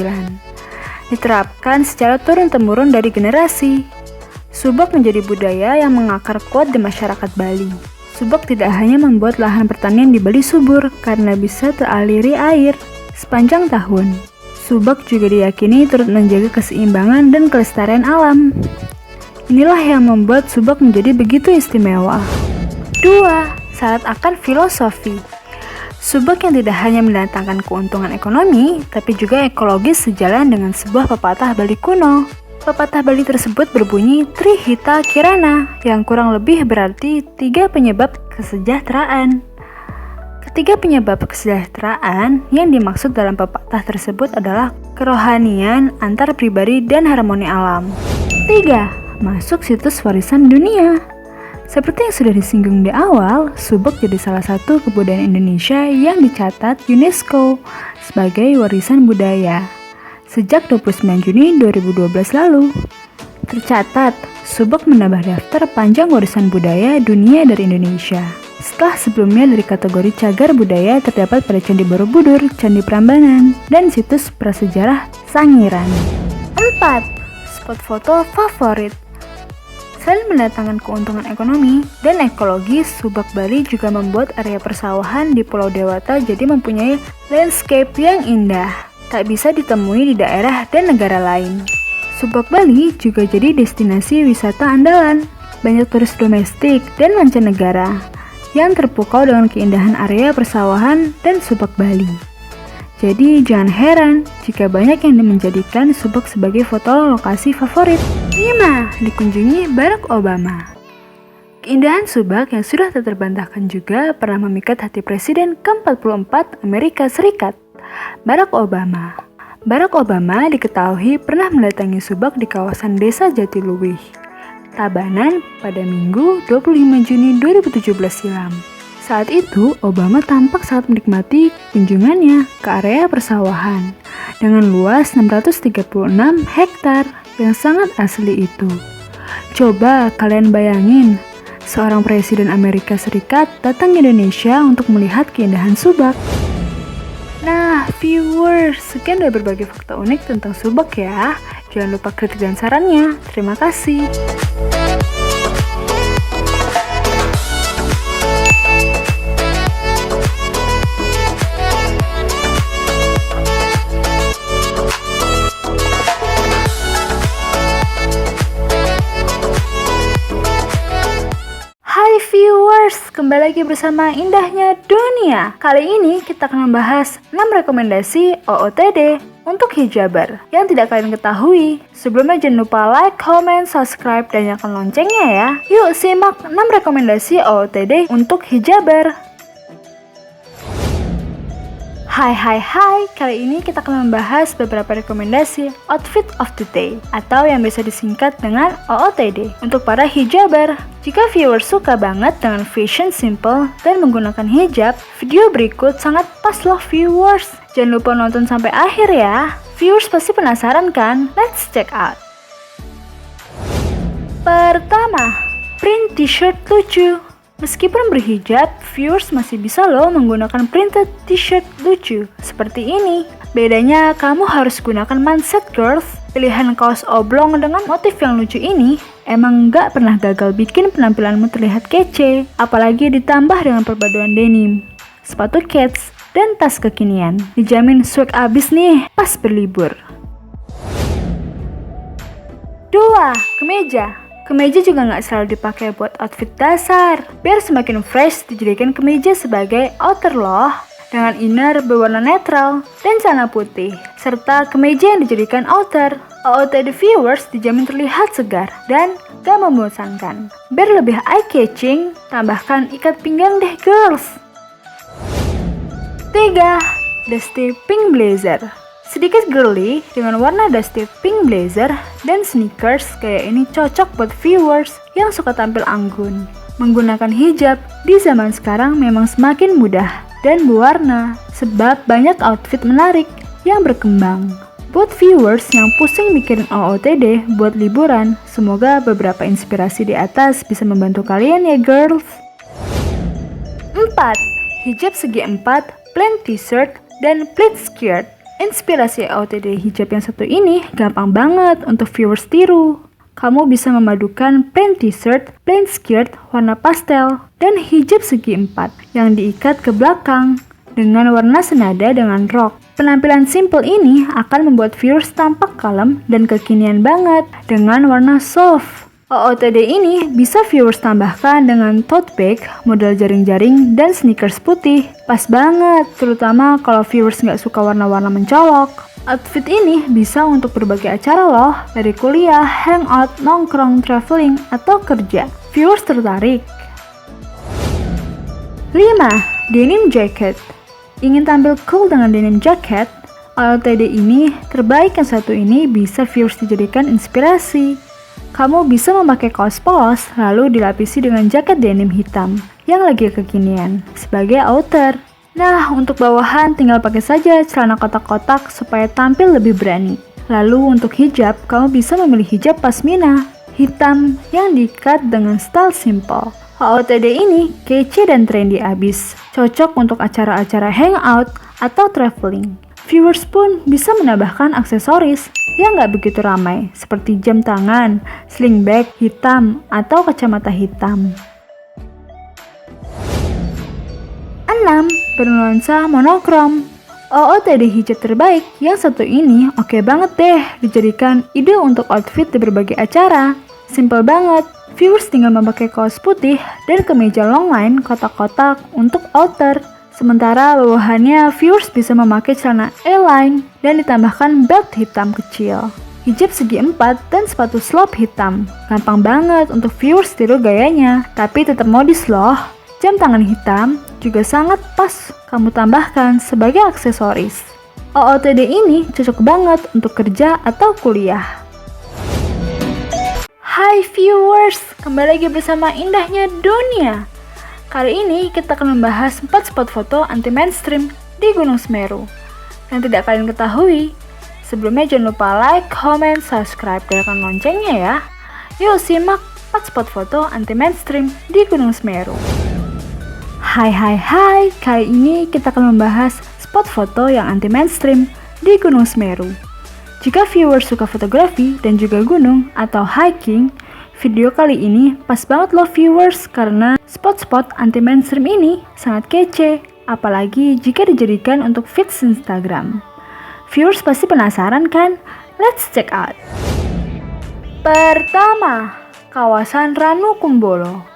Diterapkan secara turun-temurun dari generasi. Subak menjadi budaya yang mengakar kuat di masyarakat Bali. Subak tidak hanya membuat lahan pertanian di Bali subur karena bisa teraliri air sepanjang tahun. Subak juga diyakini turut menjaga keseimbangan dan kelestarian alam. Inilah yang membuat subak menjadi begitu istimewa. 2. Syarat akan filosofi. Subak yang tidak hanya mendatangkan keuntungan ekonomi, tapi juga ekologis sejalan dengan sebuah pepatah Bali kuno. Pepatah Bali tersebut berbunyi Trihita Kirana, yang kurang lebih berarti 3 penyebab kesejahteraan. Ketiga penyebab kesejahteraan yang dimaksud dalam pepatah tersebut adalah kerohanian, antar pribadi, dan harmoni alam. 3. Masuk situs warisan dunia. Seperti yang sudah disinggung di awal, subak jadi salah satu kebudayaan Indonesia yang dicatat UNESCO sebagai warisan budaya sejak 29 Juni 2012 lalu. Tercatat, subak menambah daftar panjang warisan budaya dunia dari Indonesia. Setelah sebelumnya dari kategori cagar budaya terdapat pada Candi Borobudur, Candi Prambanan, dan situs prasejarah Sangiran. 4. Spot foto favorit. Selain mendatangkan keuntungan ekonomi dan ekologi, subak Bali juga membuat area persawahan di Pulau Dewata jadi mempunyai landscape yang indah, tak bisa ditemui di daerah dan negara lain. Subak Bali juga jadi destinasi wisata andalan. Banyak turis domestik dan mancanegara yang terpukau dengan keindahan area persawahan dan subak Bali. Jadi jangan heran jika banyak yang menjadikan subak sebagai foto lokasi favorit. 5. Dikunjungi Barack Obama. Keindahan subak yang sudah tak terbantahkan juga pernah memikat hati Presiden ke-44 Amerika Serikat, Barack Obama. Barack Obama diketahui pernah mendatangi subak di kawasan Desa Jatiluwih, Tabanan pada Minggu 25 Juni 2017 silam. Saat itu, Obama tampak sangat menikmati kunjungannya ke area persawahan dengan luas 636 hektar yang sangat asli itu. Coba kalian bayangin, seorang presiden Amerika Serikat datang ke Indonesia untuk melihat keindahan subak. Nah, viewers, sekian dari berbagai fakta unik tentang subak ya. Jangan lupa kritik dan sarannya. Terima kasih. Viewers, kembali lagi bersama Indahnya Dunia. Kali ini kita akan membahas 6 rekomendasi OOTD untuk hijaber yang tidak kalian ketahui. Sebelumnya jangan lupa like, comment, subscribe, dan nyalakan loncengnya ya. Yuk simak 6 rekomendasi OOTD untuk hijaber. Hai, kali ini kita akan membahas beberapa rekomendasi outfit of the day atau yang biasa disingkat dengan OOTD untuk para hijaber. Jika viewers suka banget dengan fashion simple dan menggunakan hijab, video berikut sangat pas loh viewers. Jangan lupa nonton sampai akhir ya. Viewers pasti penasaran kan? Let's check out. Pertama, print t-shirt lucu. Meskipun berhijab, viewers masih bisa loh menggunakan printed t-shirt lucu seperti ini. Bedanya, kamu harus gunakan mindset girls. Pilihan kaos oblong dengan motif yang lucu ini emang nggak pernah gagal bikin penampilanmu terlihat kece. Apalagi ditambah dengan perpaduan denim, sepatu kets, dan tas kekinian. Dijamin swag abis nih pas berlibur. 2. Kemeja. Kemeja juga nggak selalu dipakai buat outfit dasar. Biar semakin fresh, dijadikan kemeja sebagai outer loh, dengan inner berwarna netral dan celana putih, serta kemeja yang dijadikan outer. OOTD viewers dijamin terlihat segar dan gak membosankan. Biar lebih eye-catching, tambahkan ikat pinggang deh girls. 3. Dusty Pink Blazer. Sedikit girly dengan warna dusty pink blazer dan sneakers kayak ini cocok buat viewers yang suka tampil anggun. Menggunakan hijab di zaman sekarang memang semakin mudah dan berwarna sebab banyak outfit menarik yang berkembang. Buat viewers yang pusing mikirin OOTD buat liburan, semoga beberapa inspirasi di atas bisa membantu kalian ya girls. 4. Hijab segi 4, plain t-shirt, dan pleat skirt. Inspirasi OOTD hijab yang satu ini gampang banget untuk viewers tiru. Kamu bisa memadukan plain t-shirt, plain skirt, warna pastel, dan hijab segi 4 yang diikat ke belakang dengan warna senada dengan rok. Penampilan simple ini akan membuat viewers tampak kalem dan kekinian banget dengan warna soft. OOTD ini bisa viewers tambahkan dengan tote bag, model jaring-jaring, dan sneakers putih. Pas banget, terutama kalau viewers nggak suka warna-warna mencolok. Outfit ini bisa untuk berbagai acara loh, dari kuliah, hangout, nongkrong, traveling, atau kerja. Viewers tertarik? 5. Denim jacket. Ingin tampil cool dengan denim jacket? OOTD ini terbaik yang satu ini bisa viewers dijadikan inspirasi. Kamu bisa memakai kaos polos lalu dilapisi dengan jaket denim hitam yang lagi kekinian sebagai outer. Nah, untuk bawahan tinggal pakai saja celana kotak-kotak supaya tampil lebih berani. Lalu untuk hijab, kamu bisa memilih hijab pasmina hitam yang diikat dengan style simple. OOTD ini kece dan trendy abis, cocok untuk acara-acara hangout atau traveling. Viewers pun bisa menambahkan aksesoris yang nggak begitu ramai, seperti jam tangan, sling bag hitam, atau kacamata hitam. 6. Bernuansa monokrom. OOTD hijab terbaik yang satu ini oke banget deh dijadikan ide untuk outfit di berbagai acara. Simple banget, viewers tinggal memakai kaos putih dan kemeja longline kotak-kotak untuk outer. Sementara bawahannya viewers bisa memakai celana A-line dan ditambahkan belt hitam kecil, hijab segi 4, dan sepatu slop hitam. Gampang banget untuk viewers tiru gayanya, tapi tetap modis loh. Jam tangan hitam juga sangat pas kamu tambahkan sebagai aksesoris. OOTD ini cocok banget untuk kerja atau kuliah. Hai viewers, kembali lagi bersama Indahnya Dunia. Kali ini kita akan membahas 4 spot foto anti mainstream di Gunung Semeru yang tidak kalian ketahui. Sebelumnya jangan lupa like, comment, subscribe, dan nyalakan loncengnya ya. Yuk simak 4 spot foto anti mainstream di Gunung Semeru. Hai, kali ini kita akan membahas spot foto yang anti mainstream di Gunung Semeru. Jika viewers suka fotografi dan juga gunung atau hiking, video kali ini pas banget loh viewers karena spot-spot anti mainstream ini sangat kece, apalagi jika dijadikan untuk feeds Instagram. Viewers pasti penasaran kan? Let's check out. Pertama, kawasan Ranu Kumbolo.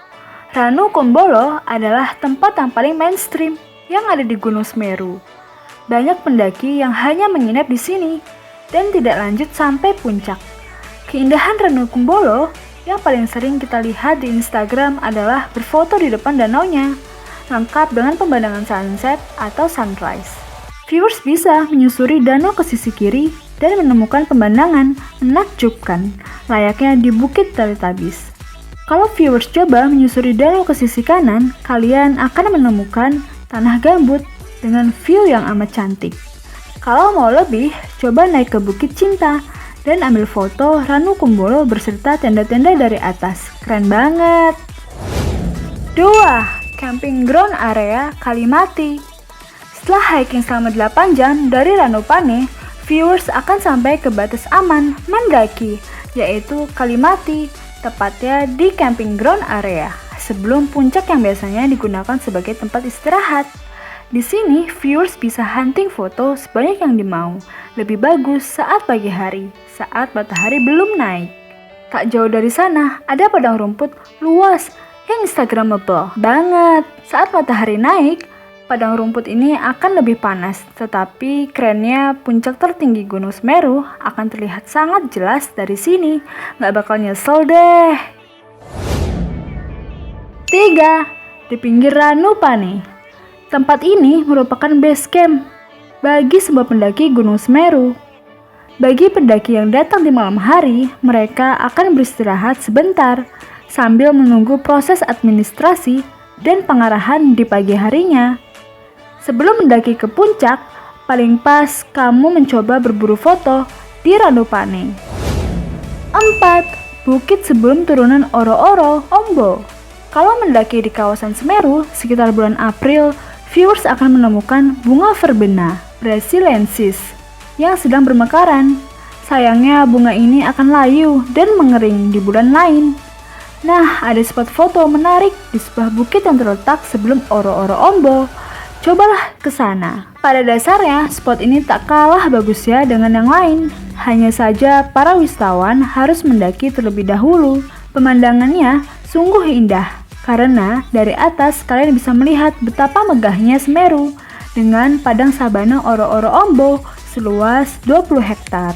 Ranu Kumbolo adalah tempat yang paling mainstream yang ada di Gunung Semeru. Banyak pendaki yang hanya menginap di sini dan tidak lanjut sampai puncak. Keindahan Ranu Kumbolo yang paling sering kita lihat di Instagram adalah berfoto di depan danaunya, lengkap dengan pemandangan sunset atau sunrise. Viewers bisa menyusuri danau ke sisi kiri dan menemukan pemandangan menakjubkan, layaknya di Bukit Teletabis. Kalau viewers coba menyusuri danau ke sisi kanan, kalian akan menemukan tanah gambut dengan view yang amat cantik. Kalau mau lebih, coba naik ke Bukit Cinta dan ambil foto Ranu Kumbolo berserta tenda-tenda dari atas. Keren banget! 2. Camping Ground Area Kalimati. Setelah hiking selama 8 jam dari Ranupane, viewers akan sampai ke batas aman mendaki, yaitu Kalimati, tepatnya di camping ground area, sebelum puncak yang biasanya digunakan sebagai tempat istirahat. Di sini, viewers bisa hunting foto sebanyak yang dimau. Lebih bagus saat pagi hari, saat matahari belum naik. Tak jauh dari sana, ada padang rumput luas yang instagramable banget. Saat matahari naik, padang rumput ini akan lebih panas, tetapi kerennya puncak tertinggi Gunung Semeru akan terlihat sangat jelas dari sini. Nggak bakal nyesel deh. 3. Di pinggir Ranupane. Tempat ini merupakan base camp bagi semua pendaki Gunung Semeru. Bagi pendaki yang datang di malam hari, mereka akan beristirahat sebentar sambil menunggu proses administrasi dan pengarahan di pagi harinya. Sebelum mendaki ke puncak, paling pas kamu mencoba berburu foto di Ranupane. 4. Bukit sebelum turunan Oro-Oro, Ombo. Kalau mendaki di kawasan Semeru sekitar bulan April, viewers akan menemukan bunga verbena brasiliensis yang sedang bermekaran. Sayangnya bunga ini akan layu dan mengering di bulan lain. Nah, ada spot foto menarik di sebuah bukit yang terletak sebelum Oro-Oro Ombo. Cobalah ke sana. Pada dasarnya, spot ini tak kalah bagusnya dengan yang lain. Hanya saja para wisatawan harus mendaki terlebih dahulu. Pemandangannya sungguh indah, karena dari atas kalian bisa melihat betapa megahnya Semeru dengan padang sabana Oro-Oro Ombo seluas 20 hektar.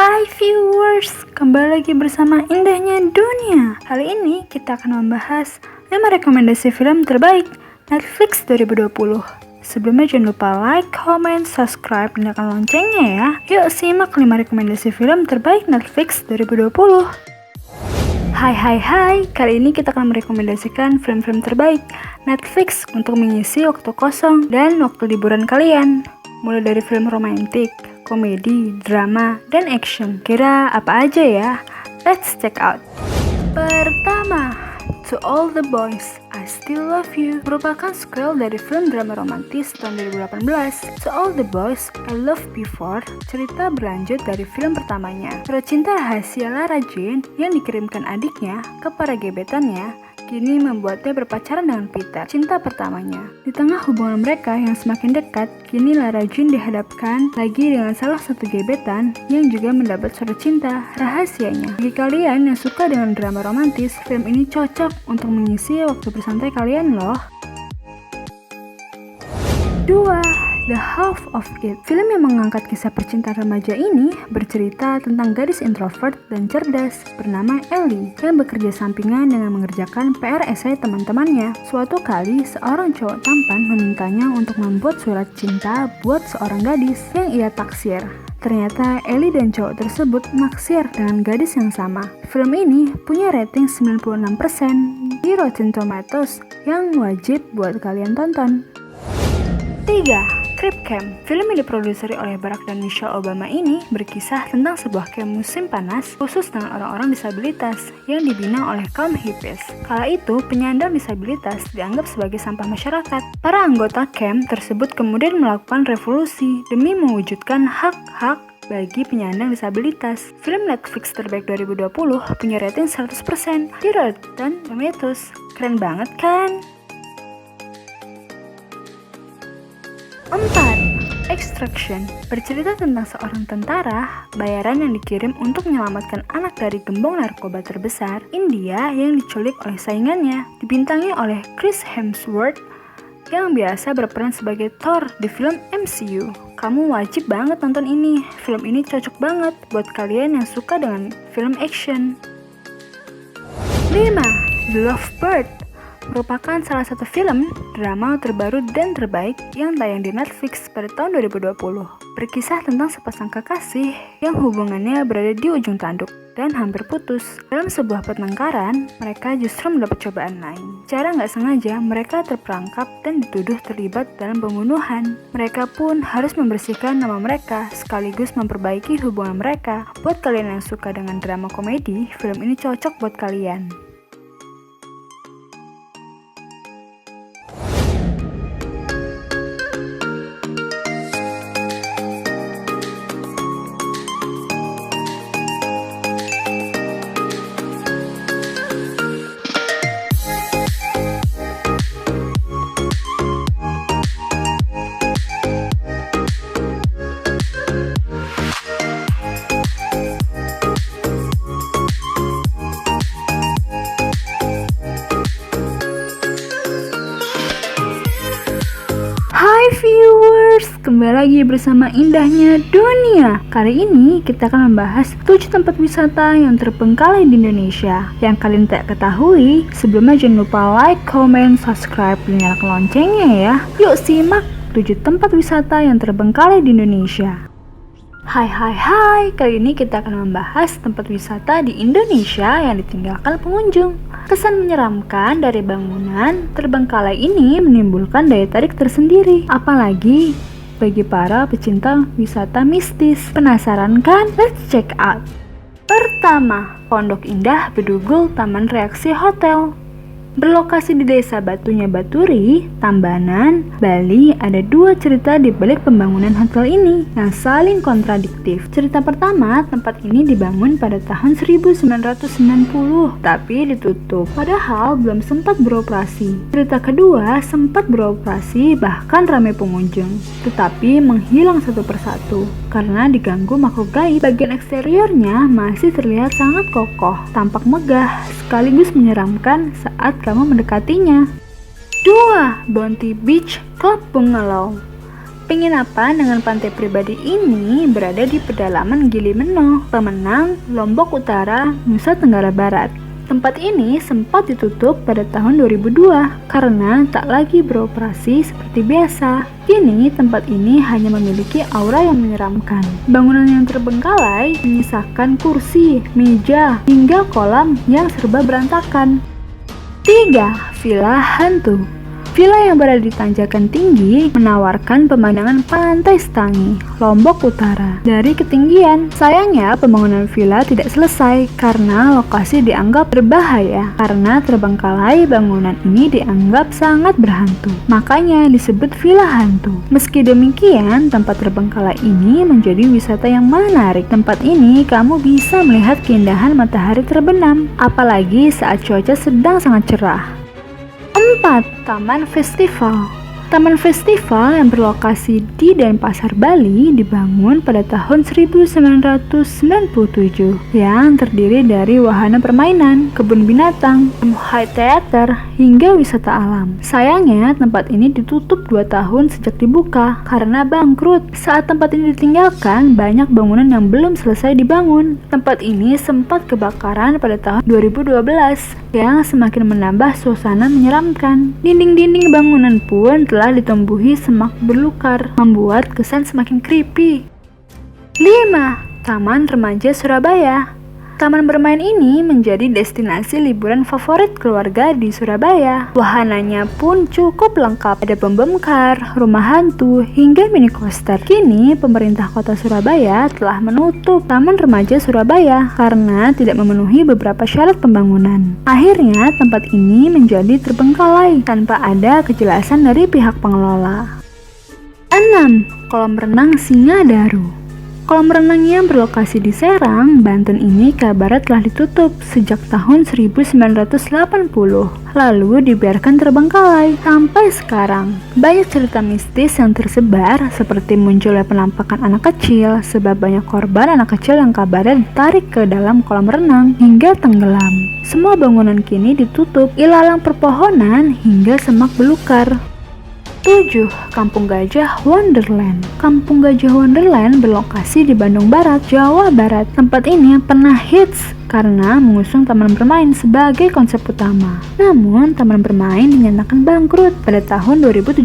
Hai viewers, kembali lagi bersama Indahnya Dunia. Kali ini kita akan membahas 5 rekomendasi film terbaik Netflix 2020. Sebelumnya jangan lupa like, comment, subscribe, dan nyalakan loncengnya ya. Yuk simak 5 rekomendasi film terbaik Netflix 2020. Hai, kali ini kita akan merekomendasikan film-film terbaik Netflix untuk mengisi waktu kosong dan waktu liburan kalian. Mulai dari film romantik, komedi, drama, dan action. Kira apa aja ya? Let's check out. Pertama, To All the Boys, I Still Love You merupakan sequel dari film drama romantis tahun 2018. To All the Boys, I Loved Before cerita berlanjut dari film pertamanya. Surat cinta rahasia Lara Jean yang dikirimkan adiknya ke para gebetannya kini membuatnya berpacaran dengan Peter, cinta pertamanya. Di tengah hubungan mereka yang semakin dekat, kini Lara Jean dihadapkan lagi dengan salah satu gebetan yang juga mendapat surat cinta rahasianya. Bagi kalian yang suka dengan drama romantis, film ini cocok untuk mengisi waktu bersantai kalian loh. 2. The Half of It. Film yang mengangkat kisah percintaan remaja ini bercerita tentang gadis introvert dan cerdas bernama Ellie yang bekerja sampingan dengan mengerjakan PR esai teman-temannya. Suatu kali, seorang cowok tampan memintanya untuk membuat surat cinta buat seorang gadis yang ia taksir. Ternyata Ellie dan cowok tersebut naksir dengan gadis yang sama. Film ini punya rating 96% di Rotten Tomatoes yang wajib buat kalian tonton. 3. Crip Camp. Film yang diproduksi oleh Barack dan Michelle Obama ini berkisah tentang sebuah camp musim panas khusus dengan orang-orang disabilitas yang dibina oleh kaum hippies. Kala itu, penyandang disabilitas dianggap sebagai sampah masyarakat. Para anggota camp tersebut kemudian melakukan revolusi demi mewujudkan hak-hak bagi penyandang disabilitas. Film Netflix terbaik 2020 punya rating 100% di Rotten Tomatoes. Keren banget kan? 4. Extraction bercerita tentang seorang tentara bayaran yang dikirim untuk menyelamatkan anak dari gembong narkoba terbesar India yang diculik oleh saingannya. Dibintangi oleh Chris Hemsworth yang biasa berperan sebagai Thor di film MCU. Kamu wajib banget nonton ini. Film ini cocok banget buat kalian yang suka dengan film action. 5. The Lovebird merupakan salah satu film drama terbaru dan terbaik yang tayang di Netflix pada tahun 2020. Berkisah tentang sepasang kekasih yang hubungannya berada di ujung tanduk dan hampir putus. Dalam sebuah pertengkaran, mereka justru mendapat cobaan lain. Secara nggak sengaja, mereka terperangkap dan dituduh terlibat dalam pembunuhan. Mereka pun harus membersihkan nama mereka sekaligus memperbaiki hubungan mereka. Buat kalian yang suka dengan drama komedi, film ini cocok buat kalian. Hai viewers, kembali lagi bersama Indahnya Dunia. Kali ini kita akan membahas 7 tempat wisata yang terbengkalai di Indonesia. Yang kalian tak ketahui, sebelumnya jangan lupa like, comment, subscribe, dan nyalakan loncengnya ya. Yuk simak 7 tempat wisata yang terbengkalai di Indonesia. Hai, kali ini kita akan membahas tempat wisata di Indonesia yang ditinggalkan pengunjung. Kesan menyeramkan dari bangunan terbengkalai ini menimbulkan daya tarik tersendiri, apalagi bagi para pecinta wisata mistis. Penasaran kan? Let's check out. Pertama, Pondok Indah Bedugul Taman Reaksi Hotel. Berlokasi di Desa Batunya Baturi, Tambanan, Bali, ada 2 cerita di balik pembangunan hotel ini yang saling kontradiktif. Cerita pertama, tempat ini dibangun pada tahun 1990, tapi ditutup, padahal belum sempat beroperasi. Cerita kedua, sempat beroperasi bahkan ramai pengunjung, tetapi menghilang satu persatu karena diganggu makhluk gaib. Bagian eksteriornya masih terlihat sangat kokoh, tampak megah, sekaligus menyeramkan saat kamu mendekatinya. 2. Bounty Beach Club Bungalow. Penginapan dengan pantai pribadi ini berada di pedalaman Gili Meno, Pemenang, Lombok Utara, Nusa Tenggara Barat. Tempat ini sempat ditutup pada tahun 2002 karena tak lagi beroperasi seperti biasa. Kini tempat ini hanya memiliki aura yang menyeramkan. Bangunan yang terbengkalai menyisakan kursi, meja, hingga kolam yang serba berantakan. 3. Villa Hantu. Villa yang berada di tanjakan tinggi menawarkan pemandangan pantai Setangi, Lombok Utara dari ketinggian. Sayangnya pembangunan villa tidak selesai karena lokasi dianggap berbahaya. Karena terbengkalai, bangunan ini dianggap sangat berhantu. Makanya disebut villa hantu. Meski demikian, tempat terbengkalai ini menjadi wisata yang menarik. Tempat ini kamu bisa melihat keindahan matahari terbenam, apalagi saat cuaca sedang sangat cerah. 4. Taman Festival. Taman Festival yang berlokasi di Denpasar, Bali dibangun pada tahun 1997 yang terdiri dari wahana permainan, kebun binatang, high theater, hingga wisata alam. Sayangnya tempat ini ditutup 2 tahun sejak dibuka karena bangkrut. Saat tempat ini ditinggalkan, banyak bangunan yang belum selesai dibangun. Tempat ini sempat kebakaran pada tahun 2012 yang semakin menambah suasana menyeramkan. Dinding-dinding bangunan pun telah ditumbuhi semak belukar, membuat kesan semakin creepy. 5. Taman Remaja Surabaya. Taman bermain ini menjadi destinasi liburan favorit keluarga di Surabaya. Wahananya pun cukup lengkap, ada pembongkar, rumah hantu, hingga mini coaster. Kini, pemerintah kota Surabaya telah menutup Taman Remaja Surabaya karena tidak memenuhi beberapa syarat pembangunan. Akhirnya, tempat ini menjadi terbengkalai tanpa ada kejelasan dari pihak pengelola. 6. Kolam renang Singadaru. Kolam renang yang berlokasi di Serang, Banten ini kabarnya telah ditutup sejak tahun 1980, lalu dibiarkan terbengkalai sampai sekarang. Banyak cerita mistis yang tersebar, seperti munculnya penampakan anak kecil, sebab banyak korban anak kecil yang kabarnya ditarik ke dalam kolam renang hingga tenggelam. Semua bangunan kini ditutup, ilalang perpohonan hingga semak belukar. 7. Kampung Gajah Wonderland. Kampung Gajah Wonderland berlokasi di Bandung Barat, Jawa Barat. Tempat ini pernah hits karena mengusung taman bermain sebagai konsep utama. Namun, taman bermain dinyatakan bangkrut pada tahun 2017,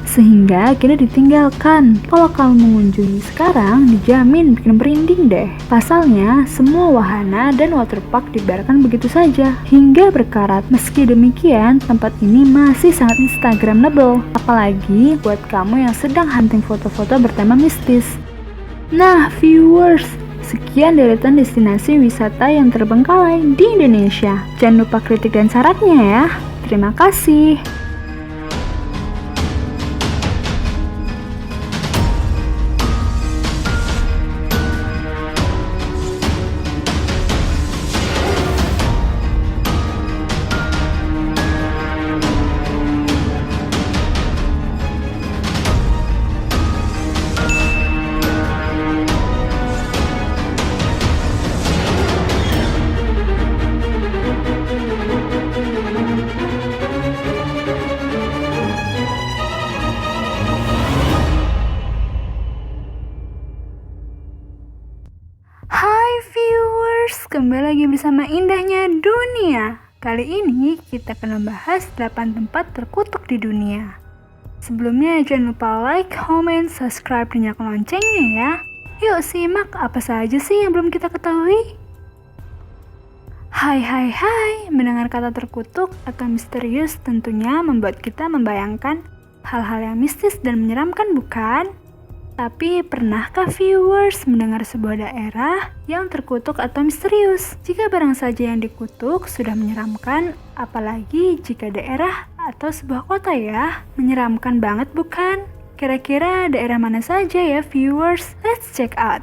sehingga kini ditinggalkan. Kalau kamu mengunjungi sekarang, dijamin bikin merinding deh. Pasalnya, semua wahana dan waterpark dibiarkan begitu saja, hingga berkarat. Meski demikian, tempat ini masih sangat instagramable, apalagi buat kamu yang sedang hunting foto-foto bertema mistis. Nah, viewers, sekian deretan destinasi wisata yang terbengkalai di Indonesia. Jangan lupa kritik dan sarannya ya. Terima kasih. Hai viewers, kembali lagi bersama Indahnya Dunia. Kali ini kita akan membahas 8 tempat terkutuk di dunia. Sebelumnya jangan lupa like, comment, subscribe, dan nyalakan loncengnya ya. Yuk simak apa saja sih yang belum kita ketahui. Hai, mendengar kata terkutuk atau misterius tentunya membuat kita membayangkan hal-hal yang mistis dan menyeramkan, bukan? Tapi pernahkah viewers mendengar sebuah daerah yang terkutuk atau misterius? Jika barang saja yang dikutuk sudah menyeramkan, apalagi jika daerah atau sebuah kota ya? Menyeramkan banget bukan? Kira-kira daerah mana saja ya viewers? Let's check out.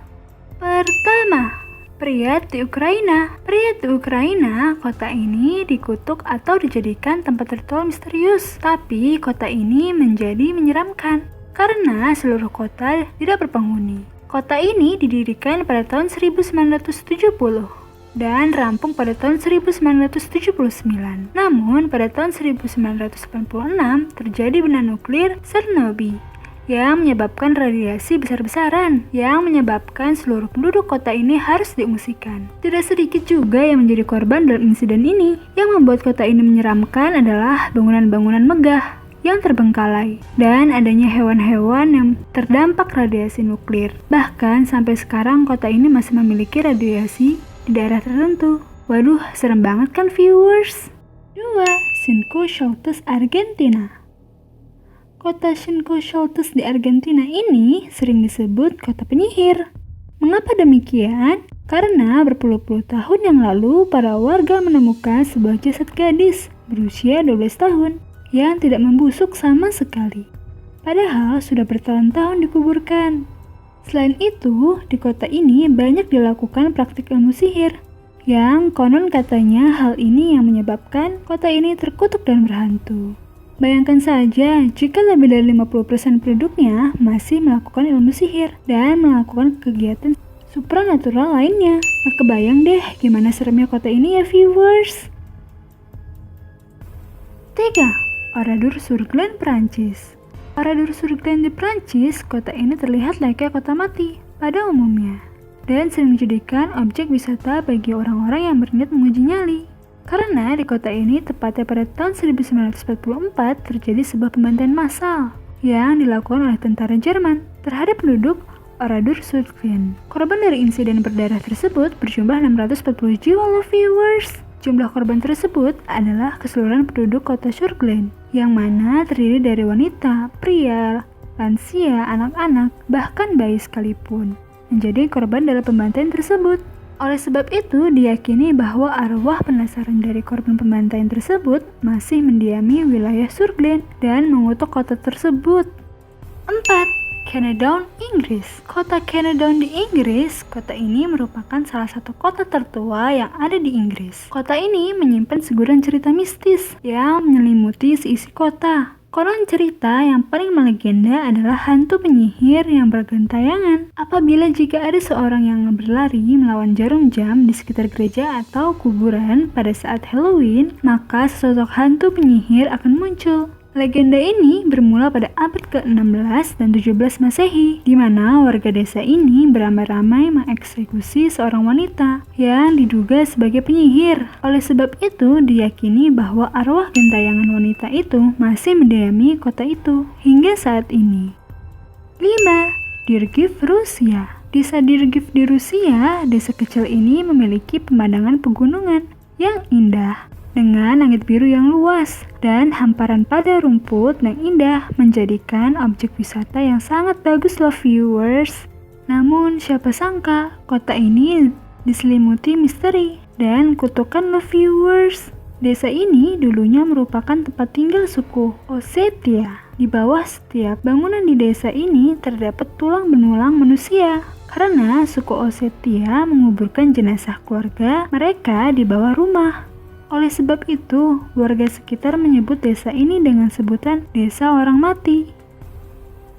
Pertama, Pripyat di Ukraina. Pripyat di Ukraina, kota ini dikutuk atau dijadikan tempat ritual misterius. Tapi kota ini menjadi menyeramkan karena seluruh kota tidak berpenghuni. Kota ini didirikan pada tahun 1970 dan rampung pada tahun 1979. Namun pada tahun 1986 terjadi bencana nuklir Chernobyl yang menyebabkan radiasi besar-besaran yang menyebabkan seluruh penduduk kota ini harus diungsikan. Tidak sedikit juga yang menjadi korban dalam insiden ini. Yang membuat kota ini menyeramkan adalah bangunan-bangunan megah yang terbengkalai dan adanya hewan-hewan yang terdampak radiasi nuklir. Bahkan sampai sekarang kota ini masih memiliki radiasi di daerah tertentu. Waduh, serem banget kan viewers? 2. Cinco Shoals, Argentina. Kota Cinco Shoals di Argentina ini sering disebut kota penyihir. Mengapa demikian? Karena berpuluh-puluh tahun yang lalu para warga menemukan sebuah jasad gadis berusia 12 tahun yang tidak membusuk sama sekali, padahal sudah bertahun-tahun dikuburkan. Selain itu, di kota ini banyak dilakukan praktik ilmu sihir, yang konon katanya hal ini yang menyebabkan kota ini terkutuk dan berhantu. Bayangkan saja jika lebih dari 50% penduduknya masih melakukan ilmu sihir dan melakukan kegiatan supranatural lainnya. Nah, kebayang deh gimana seremnya kota ini ya viewers. 3. Oradour-sur-Glane, Prancis. Oradour-sur-Glane di Prancis, kota ini terlihat layaknya kota mati pada umumnya dan sering dijadikan objek wisata bagi orang-orang yang berniat menguji nyali. Karena di kota ini tepatnya pada tahun 1944 terjadi sebuah pembantaian massal yang dilakukan oleh tentara Jerman terhadap penduduk Oradur Surglen. Korban dari insiden berdarah tersebut berjumlah 640 jiwa loh viewers. Jumlah korban tersebut adalah keseluruhan penduduk kota Surglen, yang mana terdiri dari wanita, pria, lansia, anak-anak, bahkan bayi sekalipun, menjadi korban dalam pembantaian tersebut. Oleh sebab itu, diyakini bahwa arwah penasaran dari korban pembantaian tersebut masih mendiami wilayah Surglen dan mengutuk kota tersebut. 4. Canedown, Inggris. Kota Canedown di Inggris, kota ini merupakan salah satu kota tertua yang ada di Inggris. Kota ini menyimpan seguran cerita mistis yang menyelimuti seisi kota. Konon cerita yang paling melegenda adalah hantu penyihir yang bergentayangan. Apabila jika ada seorang yang berlari melawan jarum jam di sekitar gereja atau kuburan pada saat Halloween, maka sesosok hantu penyihir akan muncul. Legenda ini bermula pada abad ke-16 dan 17 Masehi, di mana warga desa ini beramai-ramai mengeksekusi seorang wanita yang diduga sebagai penyihir. Oleh sebab itu, diyakini bahwa arwah gentayangan wanita itu masih mendiami kota itu hingga saat ini. 5. Dirgiv, Rusia. Desa Dirgiv di Rusia, desa kecil ini memiliki pemandangan pegunungan yang indah dengan langit biru yang luas dan hamparan pada rumput yang indah menjadikan objek wisata yang sangat bagus loh viewers. Namun siapa sangka kota ini diselimuti misteri dan kutukan loh viewers. Desa ini dulunya merupakan tempat tinggal suku Osetia. Di bawah setiap bangunan di desa ini terdapat tulang benulang manusia, karena suku Osetia menguburkan jenazah keluarga mereka di bawah rumah. Oleh sebab itu, warga sekitar menyebut desa ini dengan sebutan Desa Orang Mati.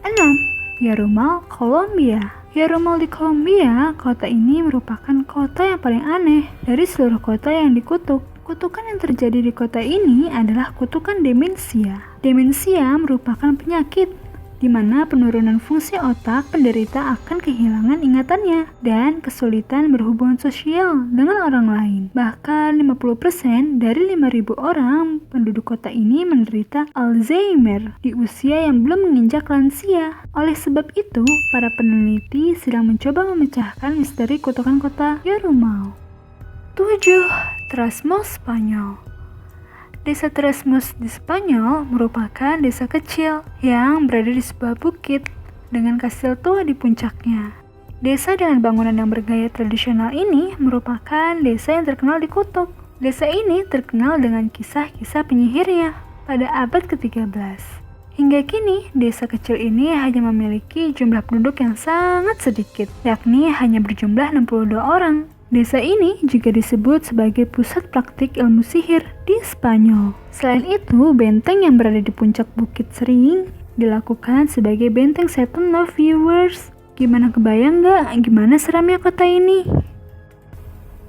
6. Yarumal, Kolombia. Yarumal di Kolombia, kota ini merupakan kota yang paling aneh dari seluruh kota yang dikutuk. Kutukan yang terjadi di kota ini adalah kutukan demensia. Demensia merupakan penyakit di mana penurunan fungsi otak penderita akan kehilangan ingatannya dan kesulitan berhubungan sosial dengan orang lain. Bahkan 50% dari 5.000 orang penduduk kota ini menderita Alzheimer di usia yang belum menginjak lansia. Oleh sebab itu, para peneliti sedang mencoba memecahkan misteri kutukan kota Yarumal. 7. Trasmos, Spanyol. Desa Trasmos di Spanyol merupakan desa kecil yang berada di sebuah bukit dengan kastil tua di puncaknya. Desa dengan bangunan yang bergaya tradisional ini merupakan desa yang terkenal di kutub. Desa ini terkenal dengan kisah-kisah penyihirnya pada abad ke-13. Hingga kini, desa kecil ini hanya memiliki jumlah penduduk yang sangat sedikit, yakni hanya berjumlah 62 orang. Desa ini juga disebut sebagai pusat praktik ilmu sihir di Spanyol. Selain itu, benteng yang berada di puncak bukit sering dilakukan sebagai benteng setan loh viewers. Gimana kebayang gak gimana seramnya kota ini?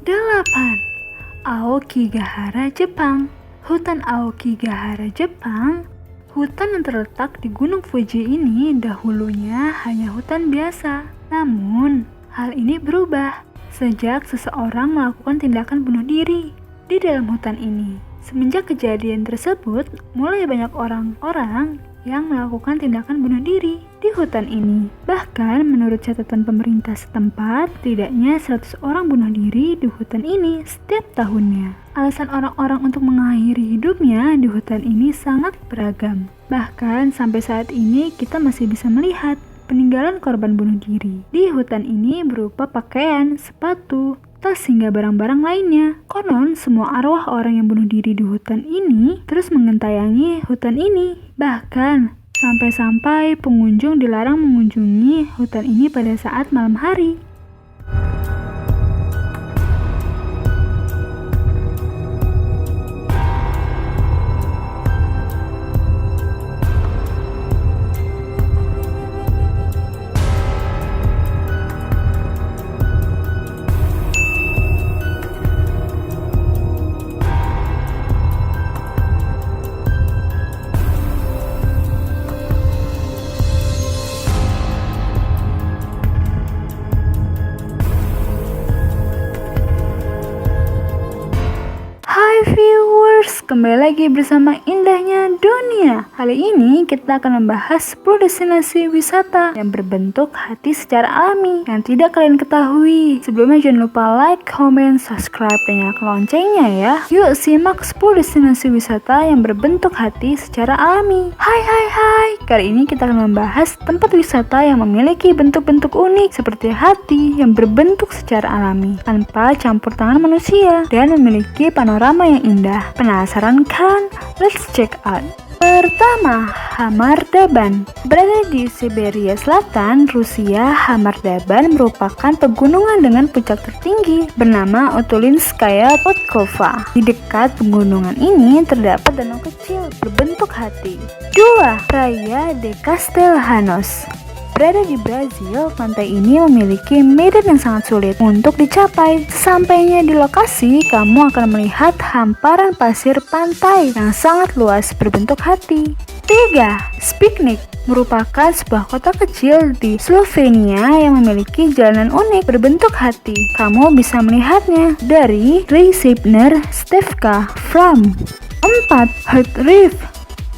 8. Aokigahara, Jepang. Hutan Aokigahara, Jepang. Hutan yang terletak di Gunung Fuji ini dahulunya hanya hutan biasa. Namun, hal ini berubah sejak seseorang melakukan tindakan bunuh diri di dalam hutan ini. Semenjak kejadian tersebut, mulai banyak orang-orang yang melakukan tindakan bunuh diri di hutan ini. Bahkan menurut catatan pemerintah setempat, tidaknya 100 orang bunuh diri di hutan ini setiap tahunnya. Alasan orang-orang untuk mengakhiri hidupnya di hutan ini sangat beragam. Bahkan sampai saat ini kita masih bisa melihat peninggalan korban bunuh diri di hutan ini berupa pakaian, sepatu, tas hingga barang-barang lainnya. Konon semua arwah orang yang bunuh diri di hutan ini terus mengentayangi hutan ini. Bahkan sampai-sampai pengunjung dilarang mengunjungi hutan ini pada saat malam hari. Hi viewers, viewers, kembali lagi bersama Indahnya Dunia. Kali ini kita akan membahas 10 destinasi wisata yang berbentuk hati secara alami yang tidak kalian ketahui. Sebelumnya jangan lupa like, comment, subscribe, dan nyalakan loncengnya ya. Yuk simak 10 destinasi wisata yang berbentuk hati secara alami. Hai, kali ini kita akan membahas tempat wisata yang memiliki bentuk-bentuk unik seperti hati yang berbentuk secara alami tanpa campur tangan manusia dan memiliki panorama yang indah. Penasaran kan? Let's check out. Pertama, Hamardaban. Berada di Siberia Selatan, Rusia, Hamardaban merupakan pegunungan dengan puncak tertinggi bernama Otulinskaya Podkova. Di dekat pegunungan ini terdapat danau kecil berbentuk hati. 2. Praia de Castellanos. Berada di Brazil, pantai ini memiliki medan yang sangat sulit untuk dicapai. Sesampainya di lokasi, kamu akan melihat hamparan pasir pantai yang sangat luas berbentuk hati. 3. Spiknik merupakan sebuah kota kecil di Slovenia yang memiliki jalanan unik berbentuk hati. Kamu bisa melihatnya dari Rysibner Stevka Farm. 4. Heart Reef.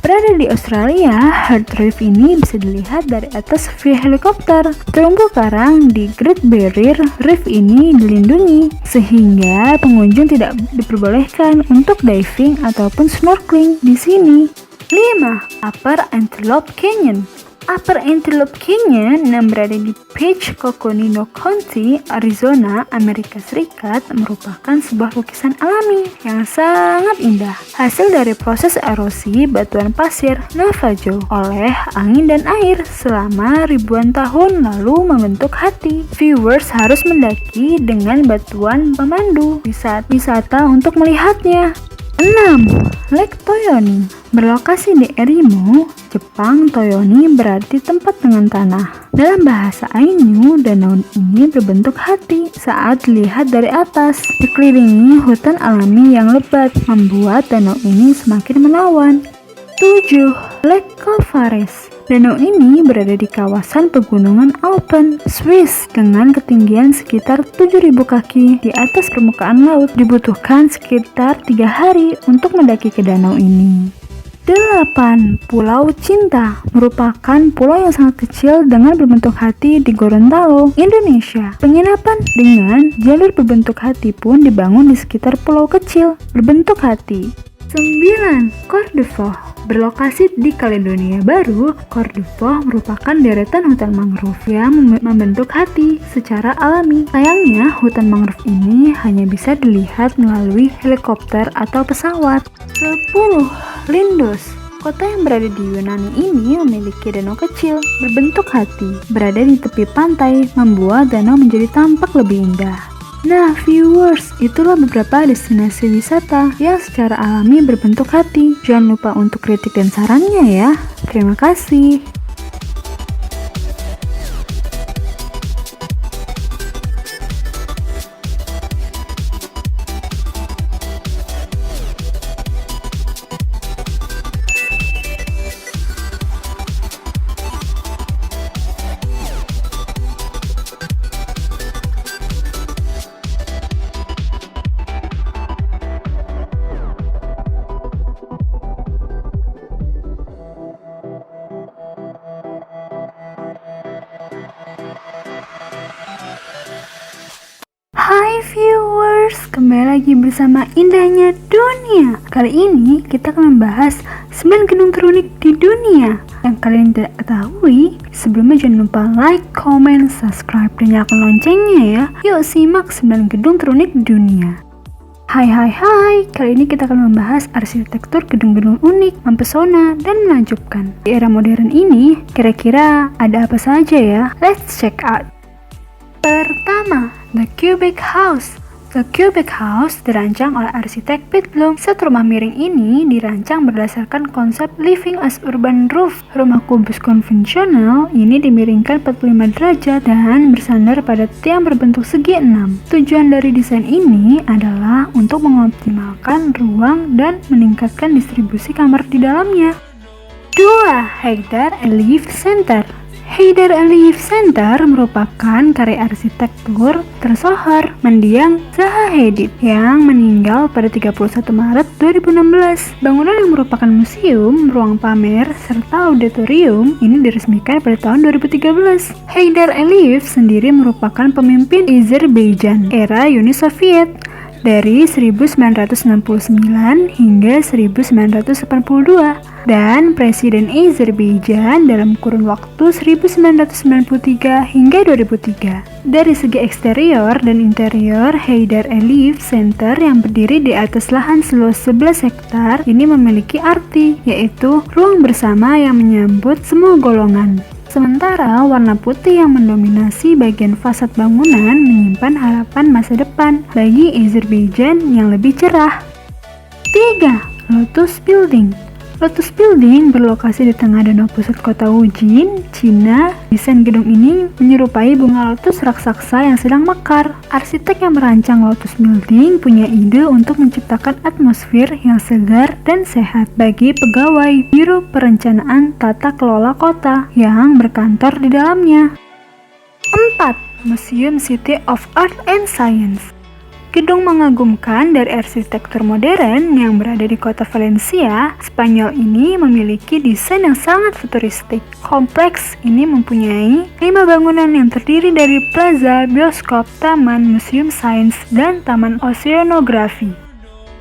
Berada di Australia, Heart Reef ini bisa dilihat dari atas via helikopter. Terumbu karang di Great Barrier Reef ini dilindungi, sehingga pengunjung tidak diperbolehkan untuk diving ataupun snorkeling di sini. 5. Upper Antelope Canyon. Upper Antelope Canyon yang berada di Page Coconino County, Arizona, Amerika Serikat merupakan sebuah lukisan alami yang sangat indah. Hasil dari proses erosi batuan pasir Navajo oleh angin dan air selama ribuan tahun lalu membentuk hati. Viewers harus mendaki dengan batuan pemandu wisata untuk melihatnya. 6. Lake Toyoni. Berlokasi di Erimo, Jepang, Toyoni berarti tempat dengan tanah. Dalam bahasa Ainu, danau ini berbentuk hati saat dilihat dari atas. Dikelilingi hutan alami yang lebat, membuat danau ini semakin menawan. 7. Lake Calvares. Danau ini berada di kawasan pegunungan Alpen, Swiss dengan ketinggian sekitar 7.000 kaki di atas permukaan laut. Dibutuhkan sekitar 3 hari untuk mendaki ke danau ini. 8. Pulau Cinta merupakan pulau yang sangat kecil dengan berbentuk hati di Gorontalo, Indonesia. Penginapan dengan jalur berbentuk hati pun dibangun di sekitar pulau kecil berbentuk hati. 9. Cordovo. Berlokasi di Kaledonia Baru, Cordovo merupakan deretan hutan mangrove yang membentuk hati secara alami. Sayangnya, hutan mangrove ini hanya bisa dilihat melalui helikopter atau pesawat. 10. Lindos. Kota yang berada di Yunani ini memiliki danau kecil berbentuk hati. Berada di tepi pantai, membuat danau menjadi tampak lebih indah. Nah viewers, itulah beberapa destinasi wisata yang secara alami berbentuk hati. Jangan lupa untuk kritik dan sarannya ya. Terima kasih. Hai viewers, kembali lagi bersama Indahnya Dunia. Kali ini kita akan membahas 9 gedung terunik di dunia yang kalian tidak ketahui. Sebelumnya jangan lupa like, comment, subscribe, dan nyalakan loncengnya ya. Yuk simak 9 gedung terunik di dunia. Hai, kali ini kita akan membahas arsitektur gedung-gedung unik, mempesona, dan menakjubkan. Di era modern ini, kira-kira ada apa saja ya? Let's check out. Pertama, The Cubic House. The Cubic House dirancang oleh arsitek Piet Blom. Set rumah miring ini dirancang berdasarkan konsep living as urban roof. Rumah kubus konvensional ini dimiringkan 45 derajat dan bersandar pada tiang berbentuk segi 6. Tujuan dari desain ini adalah untuk mengoptimalkan ruang dan meningkatkan distribusi kamar di dalamnya. 2. Hektar Life Center. Heydar Aliyev Center merupakan karya arsitektur tersohor mendiang Zaha Hadid yang meninggal pada 31 Maret 2016. Bangunan yang merupakan museum, ruang pamer, serta auditorium ini diresmikan pada tahun 2013. Heydar Aliyev sendiri merupakan pemimpin Azerbaijan era Uni Soviet dari 1969 hingga 1982 dan Presiden Azerbaijan dalam kurun waktu 1993 hingga 2003. Dari segi eksterior dan interior, Heydar Aliyev Center yang berdiri di atas lahan seluas 11 hektar ini memiliki arti, yaitu ruang bersama yang menyambut semua golongan. Sementara warna putih yang mendominasi bagian fasad bangunan menyimpan harapan masa depan bagi Azerbaijan yang lebih cerah. 3. Lotus Building. Lotus Building berlokasi di tengah danau pusat kota Wujin, Cina. Desain gedung ini menyerupai bunga lotus raksasa yang sedang mekar. Arsitek yang merancang Lotus Building punya ide untuk menciptakan atmosfer yang segar dan sehat bagi pegawai Biro Perencanaan Tata Kelola Kota yang berkantor di dalamnya. 4. Museum City of Art and Science. Gedung mengagumkan dari arsitektur modern yang berada di kota Valencia, Spanyol ini memiliki desain yang sangat futuristik. Kompleks ini mempunyai 5 bangunan yang terdiri dari plaza, bioskop, taman, museum sains, dan taman oceanografi.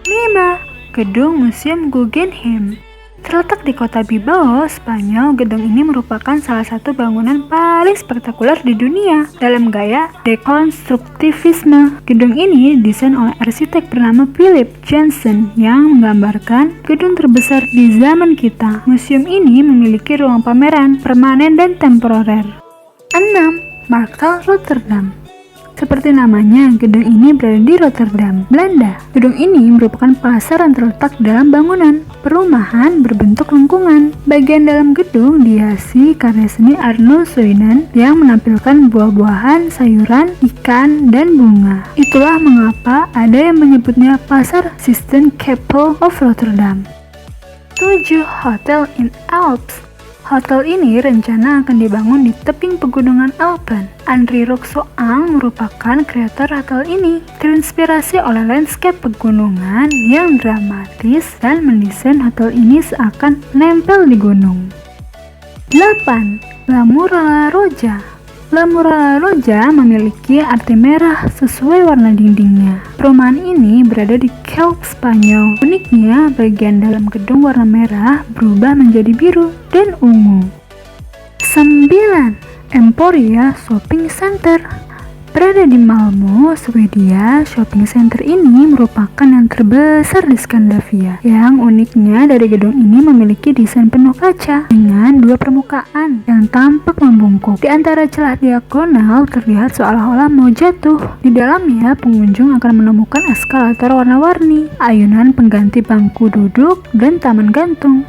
5. Gedung Museum Guggenheim. Terletak di kota Bilbao, Spanyol, gedung ini merupakan salah satu bangunan paling spektakuler di dunia dalam gaya dekonstruktivisme. Gedung ini didesain oleh arsitek bernama Philip Janssen yang menggambarkan gedung terbesar di zaman kita. Museum ini memiliki ruang pameran permanen dan temporer. 6. Markthal Rotterdam. Seperti namanya, gedung ini berada di Rotterdam, Belanda. Gedung ini merupakan pasar yang terletak dalam bangunan perumahan berbentuk lengkungan. Bagian dalam gedung dihiasi karya seni Arnold Soinen yang menampilkan buah-buahan, sayuran, ikan, dan bunga. Itulah mengapa ada yang menyebutnya Pasar Sistine-Chapel of Rotterdam. 7. Hotel in Alps. Hotel ini rencana akan dibangun di tebing pegunungan Alpen. Andri Roxoang merupakan kreator hotel ini, terinspirasi oleh landscape pegunungan yang dramatis dan mendesain hotel ini seakan menempel di gunung. 8. La Muralla Roja. La Muralla Roja memiliki arti merah sesuai warna dindingnya. Perumahan ini berada di Kelp, Spanyol. Uniknya, bagian dalam gedung warna merah berubah menjadi biru dan ungu. 9. Emporia Shopping Center. Berada di Malmö, Swedia, shopping center ini merupakan yang terbesar di Skandinavia. Yang uniknya dari gedung ini memiliki desain penuh kaca dengan 2 permukaan yang tampak membungkuk. Di antara celah diagonal terlihat seolah-olah mau jatuh. Di dalamnya pengunjung akan menemukan eskalator warna-warni, ayunan pengganti bangku duduk, dan taman gantung.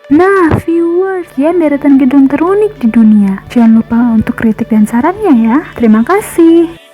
Nah, viewers, sekian deretan gedung terunik di dunia. Jangan lupa untuk kritik dan sarannya ya. Terima kasih.